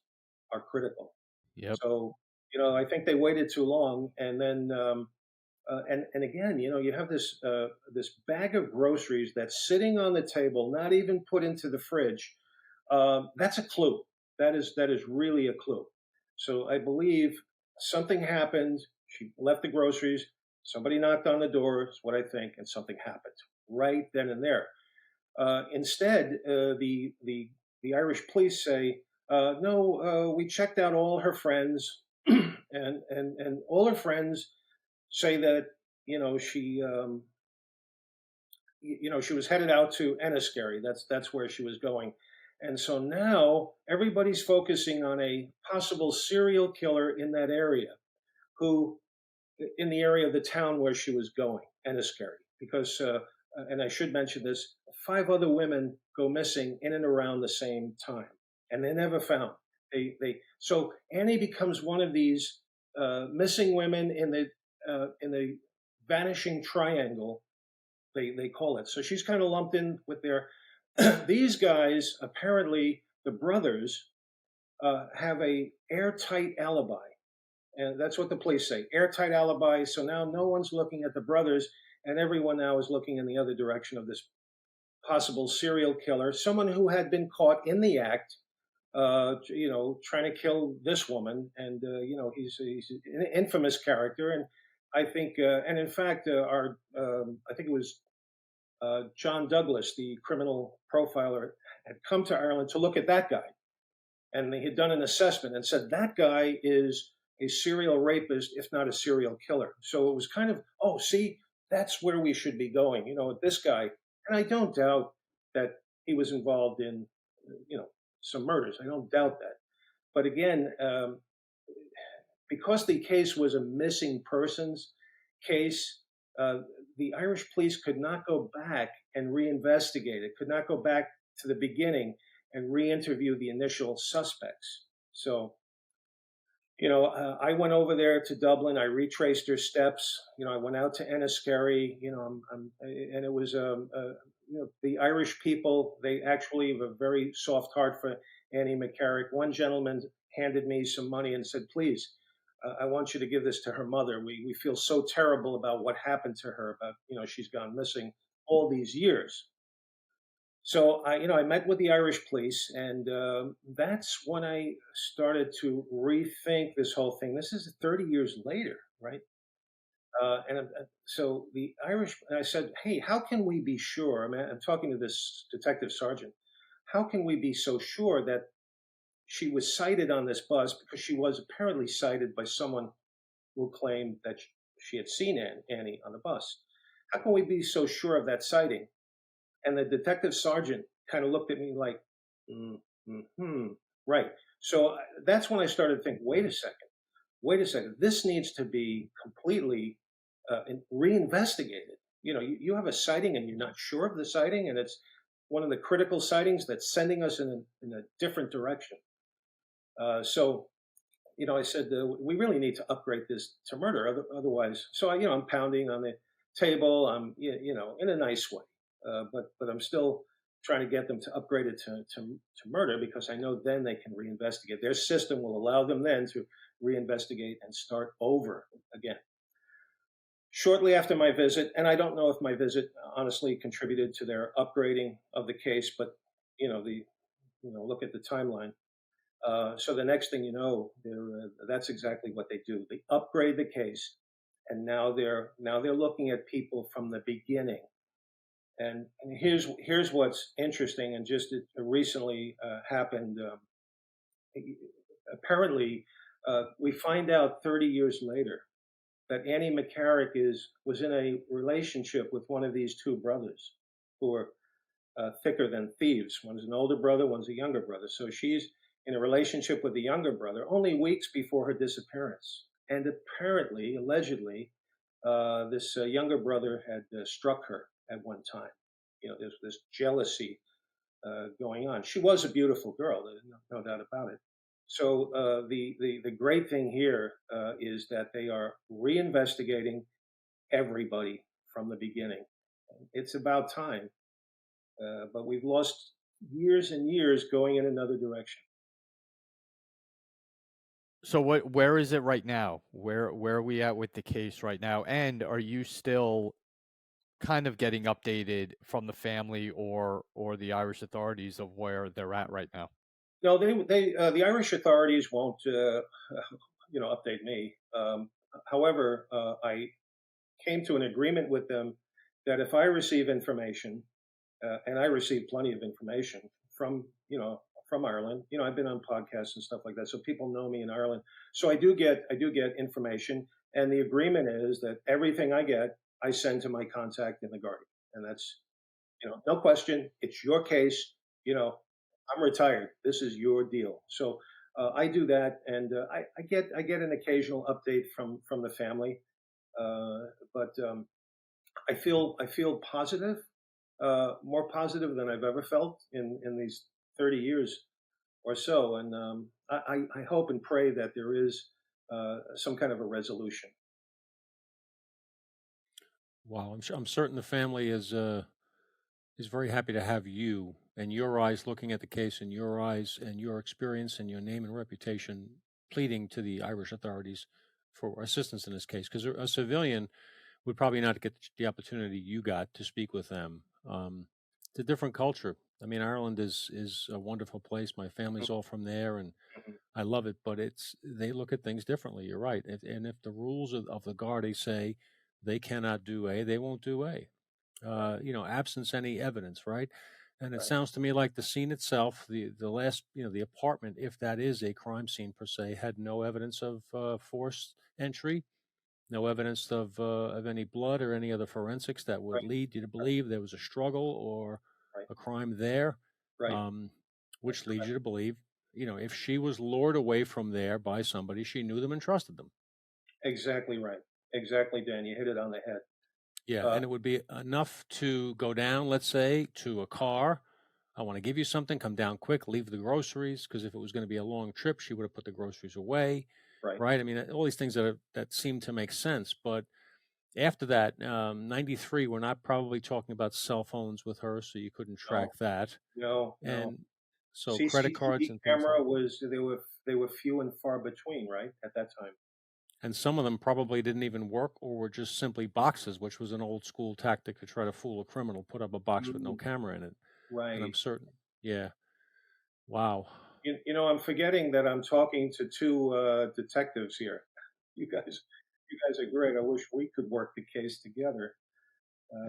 are critical. Yep. So I think they waited too long, and then and again, you have this bag of groceries that's sitting on the table, not even put into the fridge. That's a clue. That is really a clue. So I believe something happened. She left the groceries. Somebody knocked on the door, is what I think, and something happened right then and there. Instead, the Irish police say, no, we checked out all her friends, and all her friends say that she was headed out to Enniskerry. That's where she was going, and so now everybody's focusing on a possible serial killer in that area, who in the area of the town where she was going, Enniskerry, because and I should mention this: 5 other women go missing in and around the same time, and they're never found. So Annie becomes one of these missing women in the vanishing triangle, they call it. So she's kind of lumped in with their. These guys, apparently, the brothers, have a airtight alibi, and that's what the police say: airtight alibi. So now no one's looking at the brothers, and everyone now is looking in the other direction of this possible serial killer, someone who had been caught in the act, trying to kill this woman, and he's an infamous character, and I think, and in fact, I think it was John Douglas, the criminal profiler, had come to Ireland to look at that guy, and they had done an assessment and said that guy is a serial rapist, if not a serial killer. So it was kind of, oh, see, that's where we should be going, this guy, and I don't doubt that he was involved in, some murders. I don't doubt that. But again, because the case was a missing persons case, the Irish police could not go back and reinvestigate it, could not go back to the beginning and re-interview the initial suspects. So I went over there to Dublin. I retraced her steps. I went out to Enniskerry. And it was the Irish people. They actually have a very soft heart for Annie McCarrick. One gentleman handed me some money and said, "Please, I want you to give this to her mother. We feel so terrible about what happened to her. About she's gone missing all these years." So I met with the Irish police, and that's when I started to rethink this whole thing. This is 30 years later, right? So the Irish, and I said, "Hey, how can we be sure?" I'm talking to this detective sergeant. How can we be so sure that she was sighted on this bus, because she was apparently sighted by someone who claimed that she had seen Annie on the bus? How can we be so sure of that sighting? And the detective sergeant kind of looked at me like, mm, hmm, right. So that's when I started to think, wait a second, this needs to be completely reinvestigated. You have a sighting and you're not sure of the sighting, and it's one of the critical sightings that's sending us in a different direction. So I said, we really need to upgrade this to murder, otherwise. So I'm pounding on the table. I'm in a nice way, but I'm still trying to get them to upgrade it to murder, because I know then they can reinvestigate. Their system will allow them then to reinvestigate and start over again. Shortly after my visit, and I don't know if my visit honestly contributed to their upgrading of the case, but look at the timeline. So the next thing you know, that's exactly what they do. They upgrade the case, and now they're looking at people from the beginning. And here's what's interesting, and just it recently happened. Apparently, we find out 30 years later that Annie McCarrick was in a relationship with one of these two brothers who were thicker than thieves. One's an older brother, one's a younger brother. So she's in a relationship with the younger brother only weeks before her disappearance. And apparently, allegedly, this younger brother had struck her at one time. There's this jealousy going on. She was a beautiful girl, there's no doubt about it. So the great thing here is that they are reinvestigating everybody from the beginning. It's about time, but we've lost years and years going in another direction. So where is it right now? Where are we at with the case right now? And are you still kind of getting updated from the family or the Irish authorities of where they're at right now? No, the Irish authorities won't update me. However, I came to an agreement with them that if I receive information, and I receive plenty of information from Ireland. I've been on podcasts and stuff like that, so people know me in Ireland. So I do get information, and the agreement is that everything I get, I send to my contact in the Guardian, and that's no question. It's your case. I'm retired. This is your deal. So I do that, and I get an occasional update from the family, but I feel positive, more positive than I've ever felt in these 30 years or so. And I hope and pray that there is some kind of a resolution. Wow, I'm certain the family is very happy to have you and your eyes looking at the case, and your eyes and your experience and your name and reputation pleading to the Irish authorities for assistance in this case, because a civilian would probably not get the opportunity you got to speak with them. It's a different culture. I mean, Ireland is a wonderful place. My family's all from there, and Mhm. I love it. But they look at things differently. You're right. And if the rules of the Guard, they say they cannot do A, they won't do A. Right, Absence any evidence, right? And it right, sounds to me like the scene itself, the last, the apartment, if that is a crime scene per se, had no evidence of forced entry, no evidence of any blood or any other forensics that would right, lead you to right, believe there was a struggle or right, a crime there, right. um, That's which leads correct. you to believe, if she was lured away from there by somebody, she knew them and trusted them. Exactly right. Exactly, Dan. You hit it on the head. Yeah, Uh, and it would be enough to go down, let's say, to a car. I want to give you something, come down quick, leave the groceries, because if it was going to be a long trip, she would have put the groceries away. right. right? I mean, all these things that seem to make sense. But after that, 93, we're not probably talking about cell phones with her, so you couldn't No, track that. no, no. And so credit cards CCTV and things like camera was they were few and far between, right, at that time. and some of them probably didn't even work or were just simply boxes, which was an old school tactic to try to fool a criminal, put up a box with no Mm, camera in it. And I'm right. certain, yeah. Wow. I'm forgetting that I'm talking to two detectives here. You guys, you guys are great. I wish we could work the case together.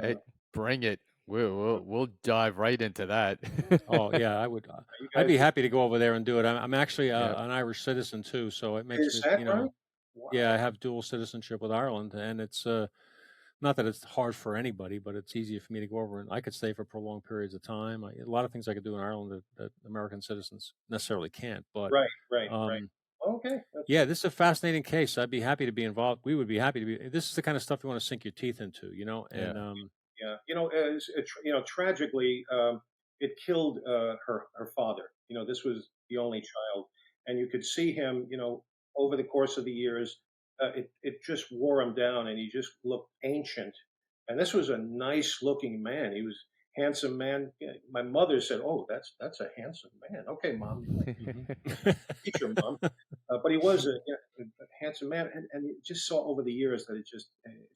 Hey, Uh, bring it. We'll dive right into that. Oh yeah, I would. you I'd guys, be happy to go over there and do it. I'm actually Yeah. an Irish citizen too, so it makes is me, that right? yeah, I Wow. have dual citizenship with Ireland, and it's not that it's hard for anybody, but it's easier for me to go over and I could stay for prolonged periods of time. A lot of things I could do in Ireland that American citizens necessarily can't. But Right, right, right. um, Okay, that's yeah, this is a fascinating case. I'd be happy to be involved. We would be happy to be. This is the kind of stuff you want to sink your teeth into, Yeah. And yeah. Tragically, it killed her father. This was the only child, and you could see him. Over the course of the years, it just wore him down, and he just looked ancient. And this was a nice looking man. He was handsome man. Yeah, my mother said, "Oh, that's a handsome man." Okay, mom, mhm. teacher, mom. But he was a handsome man, and you just saw over the years that it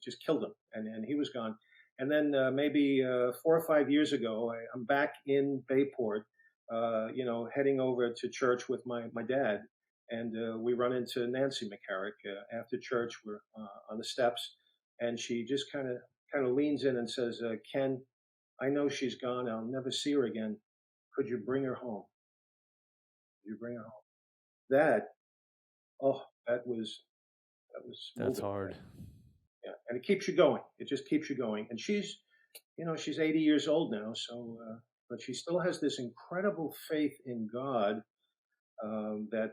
just killed him, and he was gone. And then maybe 4 or 5 years ago, I'm back in Bayport, heading over to church with my dad, and we run into Nancy McCarrick after church. We're on the steps, and she just kind of leans in and says, "Ken, I know she's gone. I'll never see her again. Could you bring her home? Could you bring her home?" That oh, that was That's moving. hard. Yeah, and it keeps you going. It just keeps you going. And she's 80 years old now, so but she still has this incredible faith in God that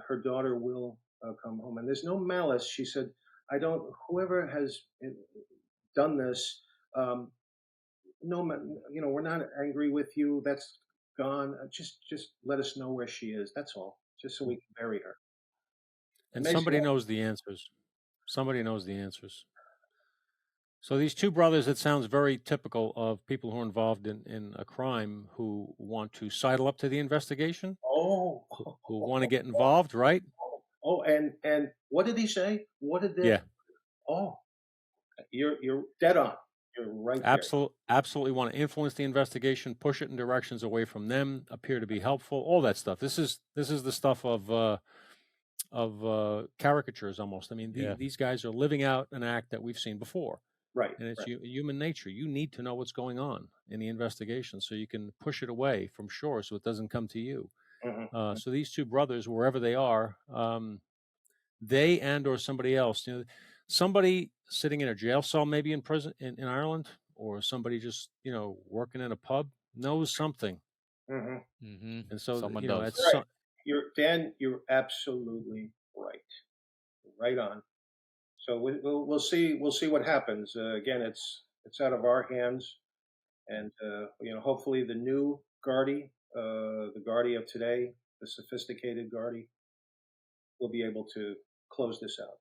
her daughter will come home. And there's no malice. She said, "I don't. Whoever has done this, um, no, we're not angry with you. That's gone. Just let us know where she is. That's all. Just so we can bury her." It And makes you. somebody knows the answers. Somebody knows the answers. So these two brothers, it sounds very typical of people who are involved in a crime who want to sidle up to the investigation, Oh, who want to get involved, right? oh, and what did he say? What did they? Yeah, Oh, you're dead on. You're right there. absolutely want to influence the investigation, push it in directions away from them, appear to be helpful, all that stuff. This is the stuff of caricatures almost. I mean, Yeah. these guys are living out an act that we've seen before. Right, And it's right. human nature. You need to know what's going on in the investigation so you can push it away from shore so it doesn't come to you. Hmm. So these two brothers, wherever they are, they and or somebody else, somebody sitting in a jail cell, maybe in prison in Ireland, or somebody just working in a pub knows something, Hmm. and so Someone does. Right. You're absolutely right. Right on. So we'll see what happens. Again, it's out of our hands, and hopefully the new Guardy, the Guardy of today, the sophisticated Guardy, will be able to close this out.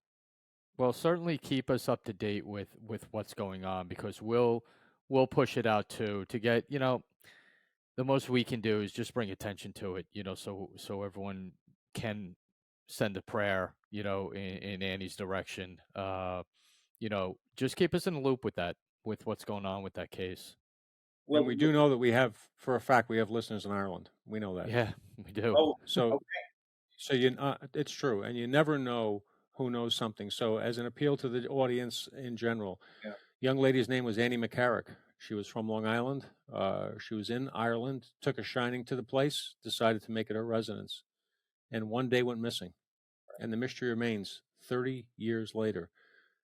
Well, certainly keep us up to date with what's going on because we'll push it out too to get, the most we can do is just bring attention to it, so everyone can send a prayer, in Annie's direction. Just keep us in the loop with that, with what's going on with that case. and Well, we do know that we have, for a fact, we have listeners in Ireland. We know that. Yeah, we do. oh, So okay. So it's true, and you never know who knows something. So, as an appeal to the audience in general, Yeah. young lady's name was Annie McCarrick. She was from Long Island. She was in Ireland, took a shining to the place, decided to make it her residence, and one day went missing. And the mystery remains 30 years later.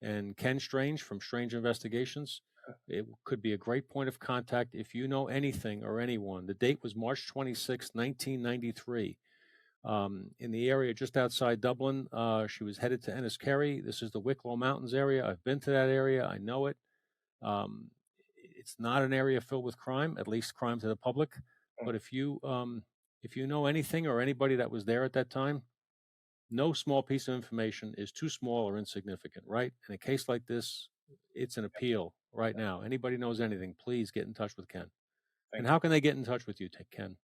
And Ken Strange from Strange Investigations, it could be a great point of contact if you know anything or anyone. The date was March 26, 1993. In the area just outside Dublin. She was headed to Enniskerry. This is the Wicklow Mountains area. I've been to that area. I know it. Um, it's not an area filled with crime, at least crime to the public. But if you know anything or anybody that was there at that time, No small piece of information is too small or insignificant, right? In a case like this, it's an appeal right now. Anybody knows anything, please get in touch with Ken. And Thank how you. can they get in touch with you, Ken?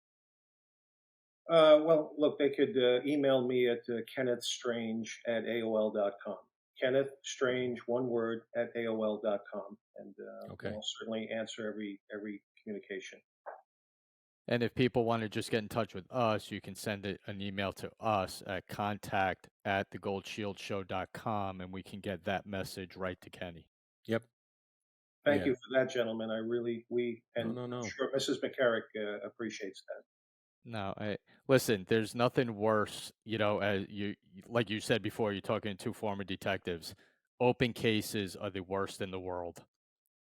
Well, look, they could email me at kennethstrange@aol.com. Kenneth Strange, one word, at aol.com, and Okay. I'll certainly answer every communication. And if people want to just get in touch with us, you can send an email to us at contact@thegoldshieldshow.com, and we can get that message right to Kenny. Yep. Thank Yeah. you for that, gentlemen. We and No. I'm sure Mrs. McCarrick appreciates that. No, listen. There's nothing worse, as like you said before. You're talking to two former detectives. Open cases are the worst in the world.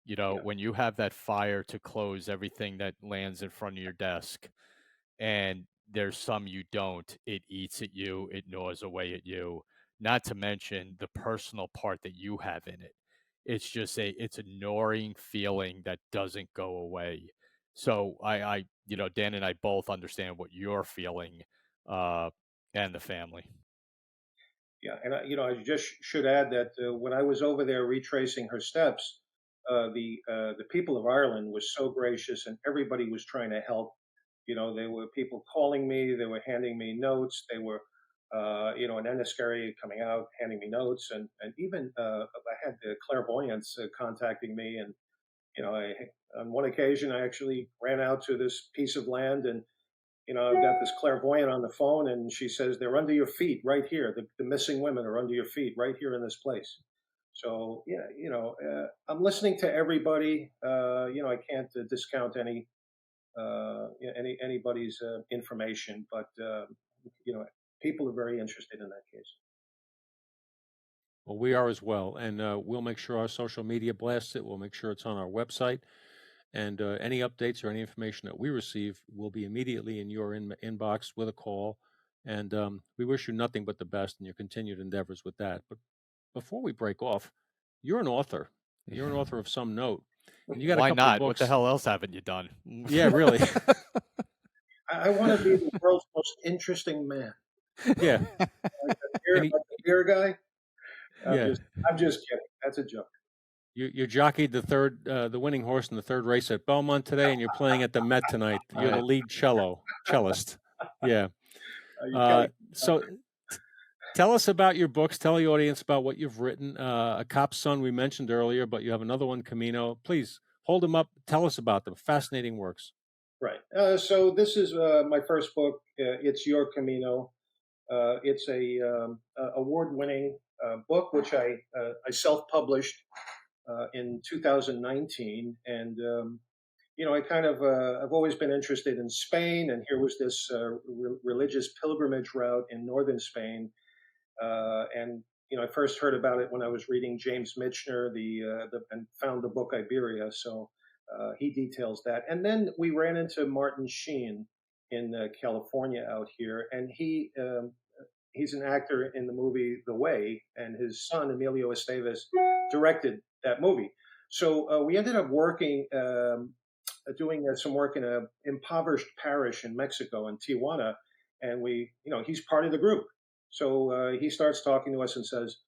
Yeah, When you have that fire to close everything that lands in front of your desk, and there's some you don't, it eats at you, it gnaws away at you. Not to mention the personal part that you have in it. It's a gnawing feeling that doesn't go away. So Dan and I both understand what you're feeling, uh, and the family. yeah, and I just should add that when I was over there retracing her steps, the people of Ireland was so gracious, and everybody was trying to help. There were people calling me, they were handing me notes, they were, an Enniscary coming out, handing me notes, and even I had the clairvoyants contacting me, and on one occasion I actually ran out to this piece of land, and I've got this clairvoyant on the phone, and she says they're under your feet right here. The missing women are under your feet right here in this place. So yeah, I'm listening to everybody. I can't discount anybody's information, but you know, people are very interested in that case. Well, we are as well. And we'll make sure our social media blasts it. We'll make sure it's on our website. And any updates or any information that we receive will be immediately in your inbox with a call. And we wish you nothing but the best in your continued endeavors with that. But before we break off, you're an author. You're an author of some note. And you got a Why couple of not? What the books. hell else haven't you done? Yeah, really. I want to be the world's most interesting man. Yeah. Like the beer guy. Yeah. I'm just kidding. That's a joke. You jockeyed the winning horse in the third race at Belmont today, and you're playing at the Met tonight. You're the lead cellist. Yeah. Are you kidding? So tell us about your books. Tell the audience about what you've written. A Cop's Son we mentioned earlier, but you have another one, Camino. Please hold them up. Tell us about them. Fascinating works. Right. So this is my first book. It's Your Camino. It's a award-winning book, which I self-published in 2019, and I've always been interested in Spain, and here was this religious pilgrimage route in northern Spain, and I first heard about it when I was reading James Michener, and found the book Iberia. So he details that, and then we ran into Martin Sheen in California out here, and he's an actor in the movie The Way, and his son Emilio Estevez directed that movie. So we ended up doing some work in a impoverished parish in Mexico, in Tijuana, and he's part of the group. So he starts talking to us and says,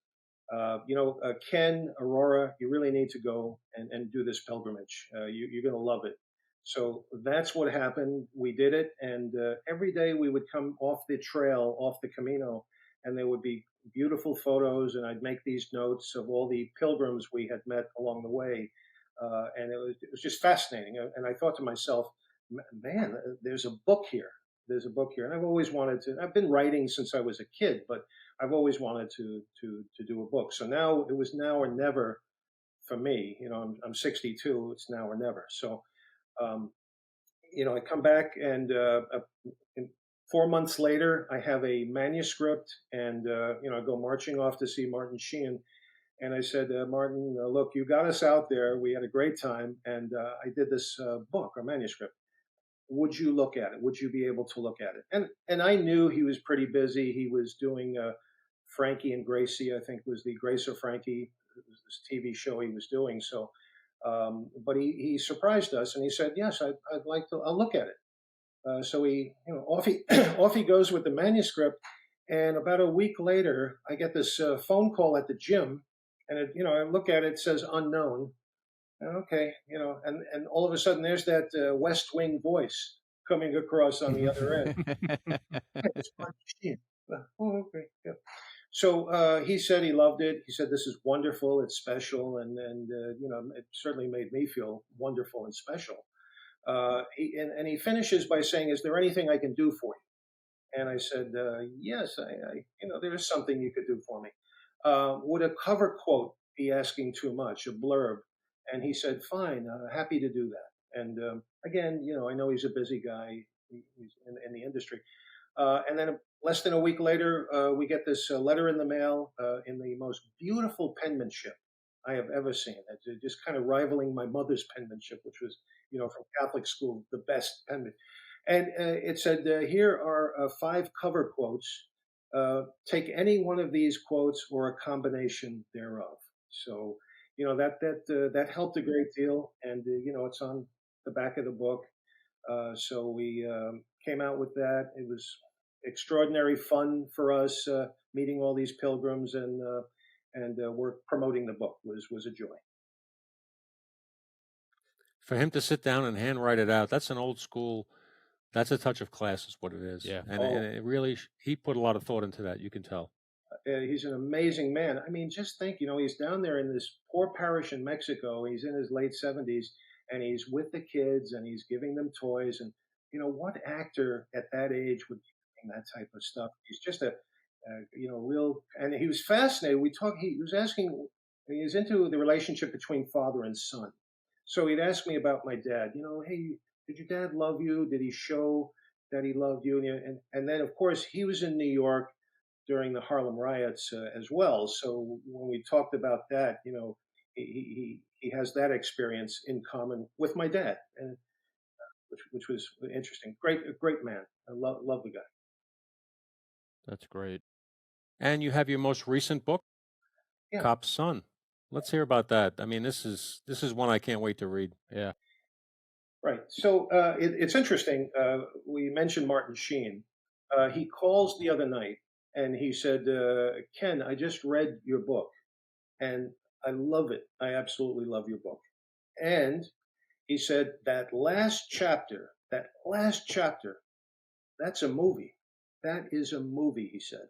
Ken, Aurora, you really need to go and do this pilgrimage. You're going to love it. So that's what happened. We did it, and every day we would come off the trail, off the Camino, and there would be beautiful photos, and I'd make these notes of all the pilgrims we had met along the way, and it was just fascinating. And I thought to myself, man, there's a book here. There's a book here, and I've always wanted to. I've been writing since I was a kid, but I've always wanted to do a book. So now it was now or never for me. I'm 62. It's now or never. So um, I come back, and 4 months later, I have a manuscript, and I go marching off to see Martin Sheen. And I said, Martin, look, you got us out there. We had a great time, and I did this book or manuscript. Would you look at it? Would you be able to look at it? And I knew he was pretty busy. He was doing Frankie and Gracie, I think was the Grace or Frankie, this TV show he was doing. So, but he surprised us, and he said, yes, I'd like to. I'll look at it. So he, off he off he goes with the manuscript, And about a week later, I get this phone call at the gym, and I look at it, it says unknown. And okay, and all of a sudden there's that West Wing voice coming across on the other end. Hey, it's Martin Sheen. Oh, okay, yeah. So he said he loved it. He said this is wonderful. It's special, and it certainly made me feel wonderful and special. And he finishes by saying, "Is there anything I can do for you?" And I said, "Yes, there is something you could do for me. Would a cover quote be asking too much? A blurb?" And he said, "Fine, happy to do that." And again, I know he's a busy guy. He's in the industry. And then less than a week later, we get this letter in the mail in the most beautiful penmanship I have ever seen. It's just kind of rivaling my mother's penmanship, which was, from Catholic school, the best penmanship. And it said, "Here are 5 cover quotes. Take any one of these quotes or a combination thereof." So, that helped a great deal, and it's on the back of the book. So we came out with that. It was extraordinary fun for us meeting all these pilgrims, and we're promoting the book was a joy. For him to sit down and handwrite it out, that's an old school. That's a touch of class, is what it is. Yeah. And it really, he put a lot of thought into that. You can tell. He's an amazing man. I mean, just think, he's down there in this poor parish in Mexico. He's in his late 70s, and he's with the kids, and he's giving them toys. And what actor at that age would be doing that type of stuff? He's just real. And he was fascinated. He was asking. He was into the relationship between father and son. So he'd ask me about my dad. Hey, did your dad love you? Did he show that he loved you? And then, of course, he was in New York during the Harlem riots as well. So when we talked about that, he has that experience in common with my dad, and which was interesting. A great man. I love the guy. That's great. And you have your most recent book, Yeah, Cop's Son. Let's hear about that. I mean, this is one I can't wait to read. Yeah. right. So it's interesting. We mentioned Martin Sheen. He calls the other night and he said, "Ken, I just read your book and I love it. I absolutely love your book." And he said, that last chapter, that's a movie. That is a movie," he said.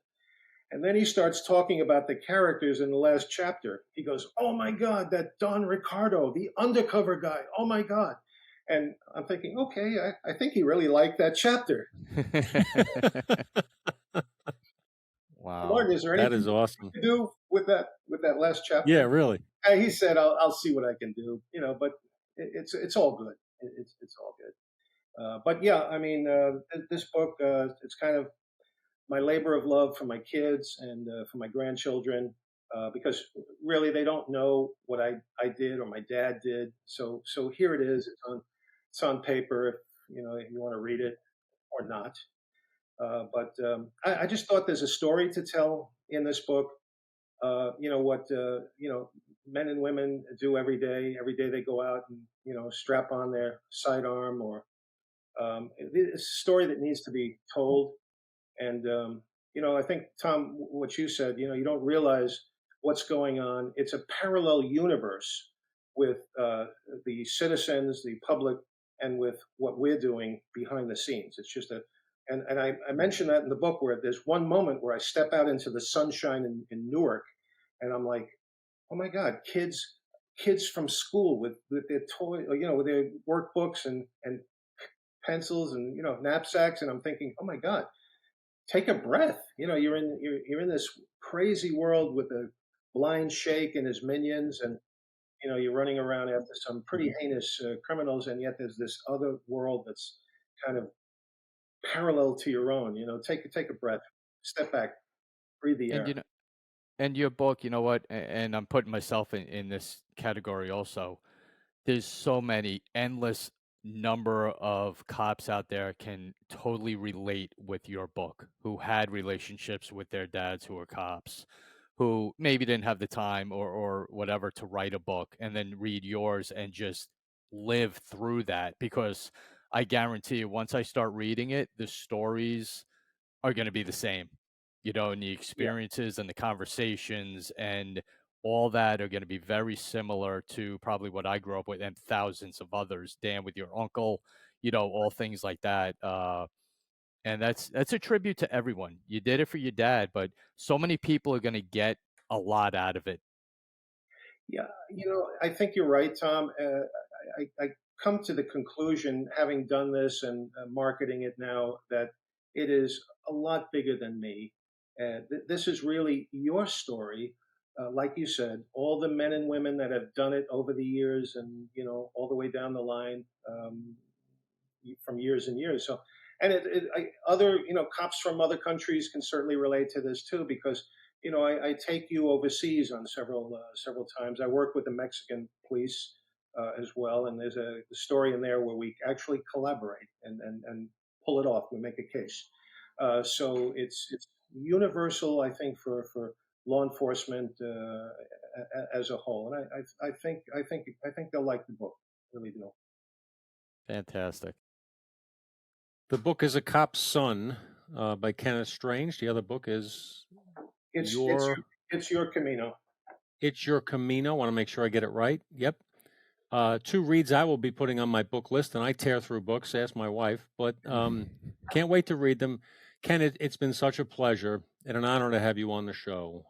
And then he starts talking about the characters in the last chapter. He goes, "Oh my God, that Don Ricardo, the undercover guy. Oh my God." And I'm thinking, okay, I think he really liked that chapter. Wow. Martin, is there That anything is awesome. to do with that last chapter? Yeah, really. He said, "I'll see what I can do." But it's all good. It's all good. But yeah, I mean, this book, it's kind of my labor of love for my kids and for my grandchildren, because really they don't know what I did or my dad did. So here it is. It's on paper. If you want to read it or not. But I just thought there's a story to tell in this book. What men and women do every day. Every day they go out and strap on their sidearm, or it's a story that needs to be told. And I think, Tom, what you said, you don't realize what's going on. It's a parallel universe with the citizens, the public, and with what we're doing behind the scenes. It's just and I mentioned that in the book, where there's one moment where I step out into the sunshine in Newark, and I'm like, oh my God, kids from school with their toy, with their workbooks and pencils and knapsacks, and I'm thinking, oh my God, take a breath. You're in this crazy world with a blind Sheikh and his minions, and you're running around after some pretty heinous criminals, and yet there's this other world that's kind of parallel to your own. Take a breath, step back, breathe the And air. and your book, you know what? And I'm putting myself in this category also. There's so many endless number of cops out there can totally relate with your book, who had relationships with their dads who were cops, who maybe didn't have the time or whatever to write a book, and then read yours and just live through that. Because I guarantee you, once I start reading it, the stories are going to be the same. and the Yeah. experiences and the conversations and all that are going to be very similar to probably what I grew up with and thousands of others. Dan, with your uncle, all things like that. And that's a tribute to everyone. You did it for your dad, but so many people are going to get a lot out of it. Yeah, I think you're right, Tom. I come to the conclusion, having done this and marketing it now, that it is a lot bigger than me. This is really your story. Like you said, all the men and women that have done it over the years, and all the way down the line, from years and years. So, and other cops from other countries can certainly relate to this too, because I take you overseas on several times. I work with the Mexican police as well, and there's a story in there where we actually collaborate and pull it off. We make a case. So it's universal, I think, for law enforcement as a whole, and I think they'll like the book. Really do. Fantastic. The book is A Cop's Son by Kenneth Strange. The other book is It's Your it's your Camino. It's Your Camino. I want to make sure I get it right. Yep. Two reads I will be putting on my book list, and I tear through books. Ask my wife, but can't wait to read them. Ken, it's been such a pleasure and an honor to have you on the show.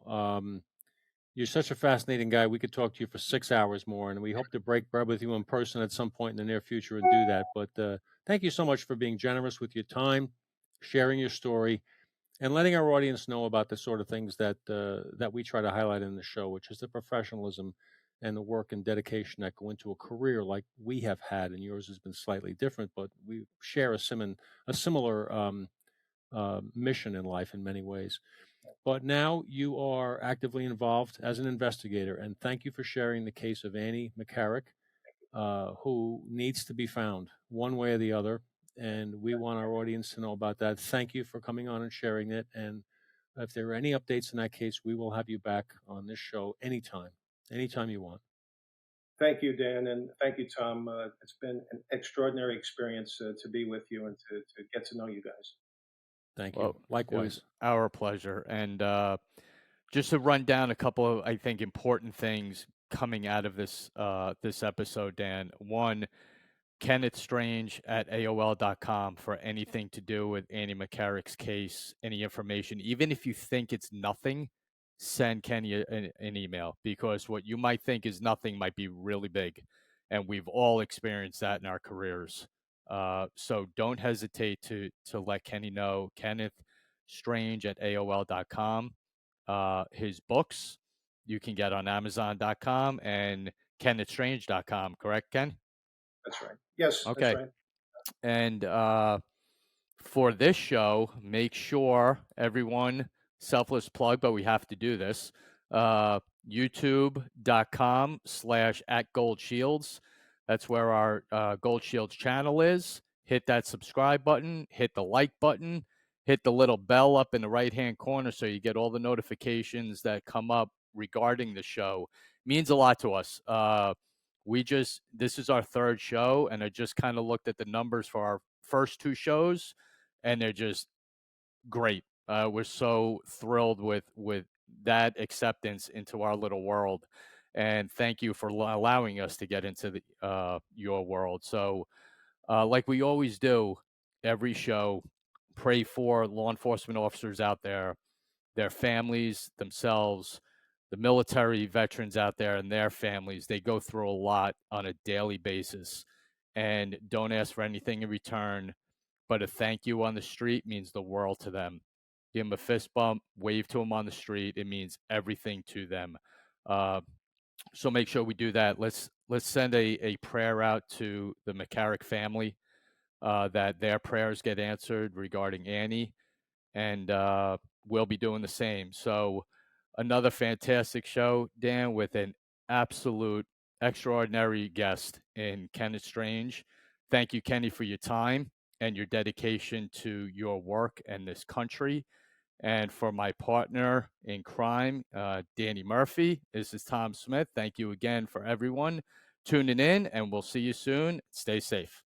You're such a fascinating guy. We could talk to you for 6 hours more, and we hope to break bread with you in person at some point in the near future and do that. But thank you so much for being generous with your time, sharing your story, and letting our audience know about the sort of things that we try to highlight in the show, which is the professionalism and the work and dedication that go into a career like we have had, and yours has been slightly different, but we share a similar mission in life in many ways. But now you are actively involved as an investigator, and thank you for sharing the case of Annie McCarrick, who needs to be found one way or the other. And we want our audience to know about that. Thank you for coming on and sharing it. And if there are any updates in that case, we will have you back on this show anytime you want. Thank you, Dan, and thank you, Tom. It's been an extraordinary experience to be with you and to get to know you guys. Thank you. Well, it Likewise. was our pleasure. And just to run down a couple of, I think, important things coming out of this episode, Dan. One, Kenneth Strange at AOL.com for anything to do with Annie McCarrick's case, any information. Even if you think it's nothing, send Kenny an email, because what you might think is nothing might be really big. And we've all experienced that in our careers. So don't hesitate to let Kenny know. Kenneth Strange at AOL.com. His books you can get on Amazon.com and KennethStrange.com, correct, Ken? That's right. Yes, that's Okay. right. And for this show, make sure everyone, selfless plug, but we have to do this. YouTube.com/@GoldShields. That's where our Gold Shields channel is. Hit that subscribe button, hit the like button, hit the little bell up in the right-hand corner so you get all the notifications that come up regarding the show. Means a lot to us. This is our third show, and I just kind of looked at the numbers for our first two shows, and they're just great. We're so thrilled with that acceptance into our little world, and thank you for allowing us to get into your world. So, like we always do, every show, pray for law enforcement officers out there, their families, themselves, the military veterans out there and their families. They go through a lot on a daily basis, and don't ask for anything in return, but a thank you on the street means the world to them. Give them a fist bump, wave to them on the street. It means everything to them. So make sure we do that. Let's send a prayer out to the McCarrick family, that their prayers get answered regarding Annie, and we'll be doing the same. So another fantastic show, Dan, with an absolute extraordinary guest in Kenneth Strange. Thank you, Kenny, for your time and your dedication to your work and this country. And for my partner in crime, Danny Murphy, this is Tom Smith. Thank you again for everyone tuning in, and we'll see you soon. Stay safe.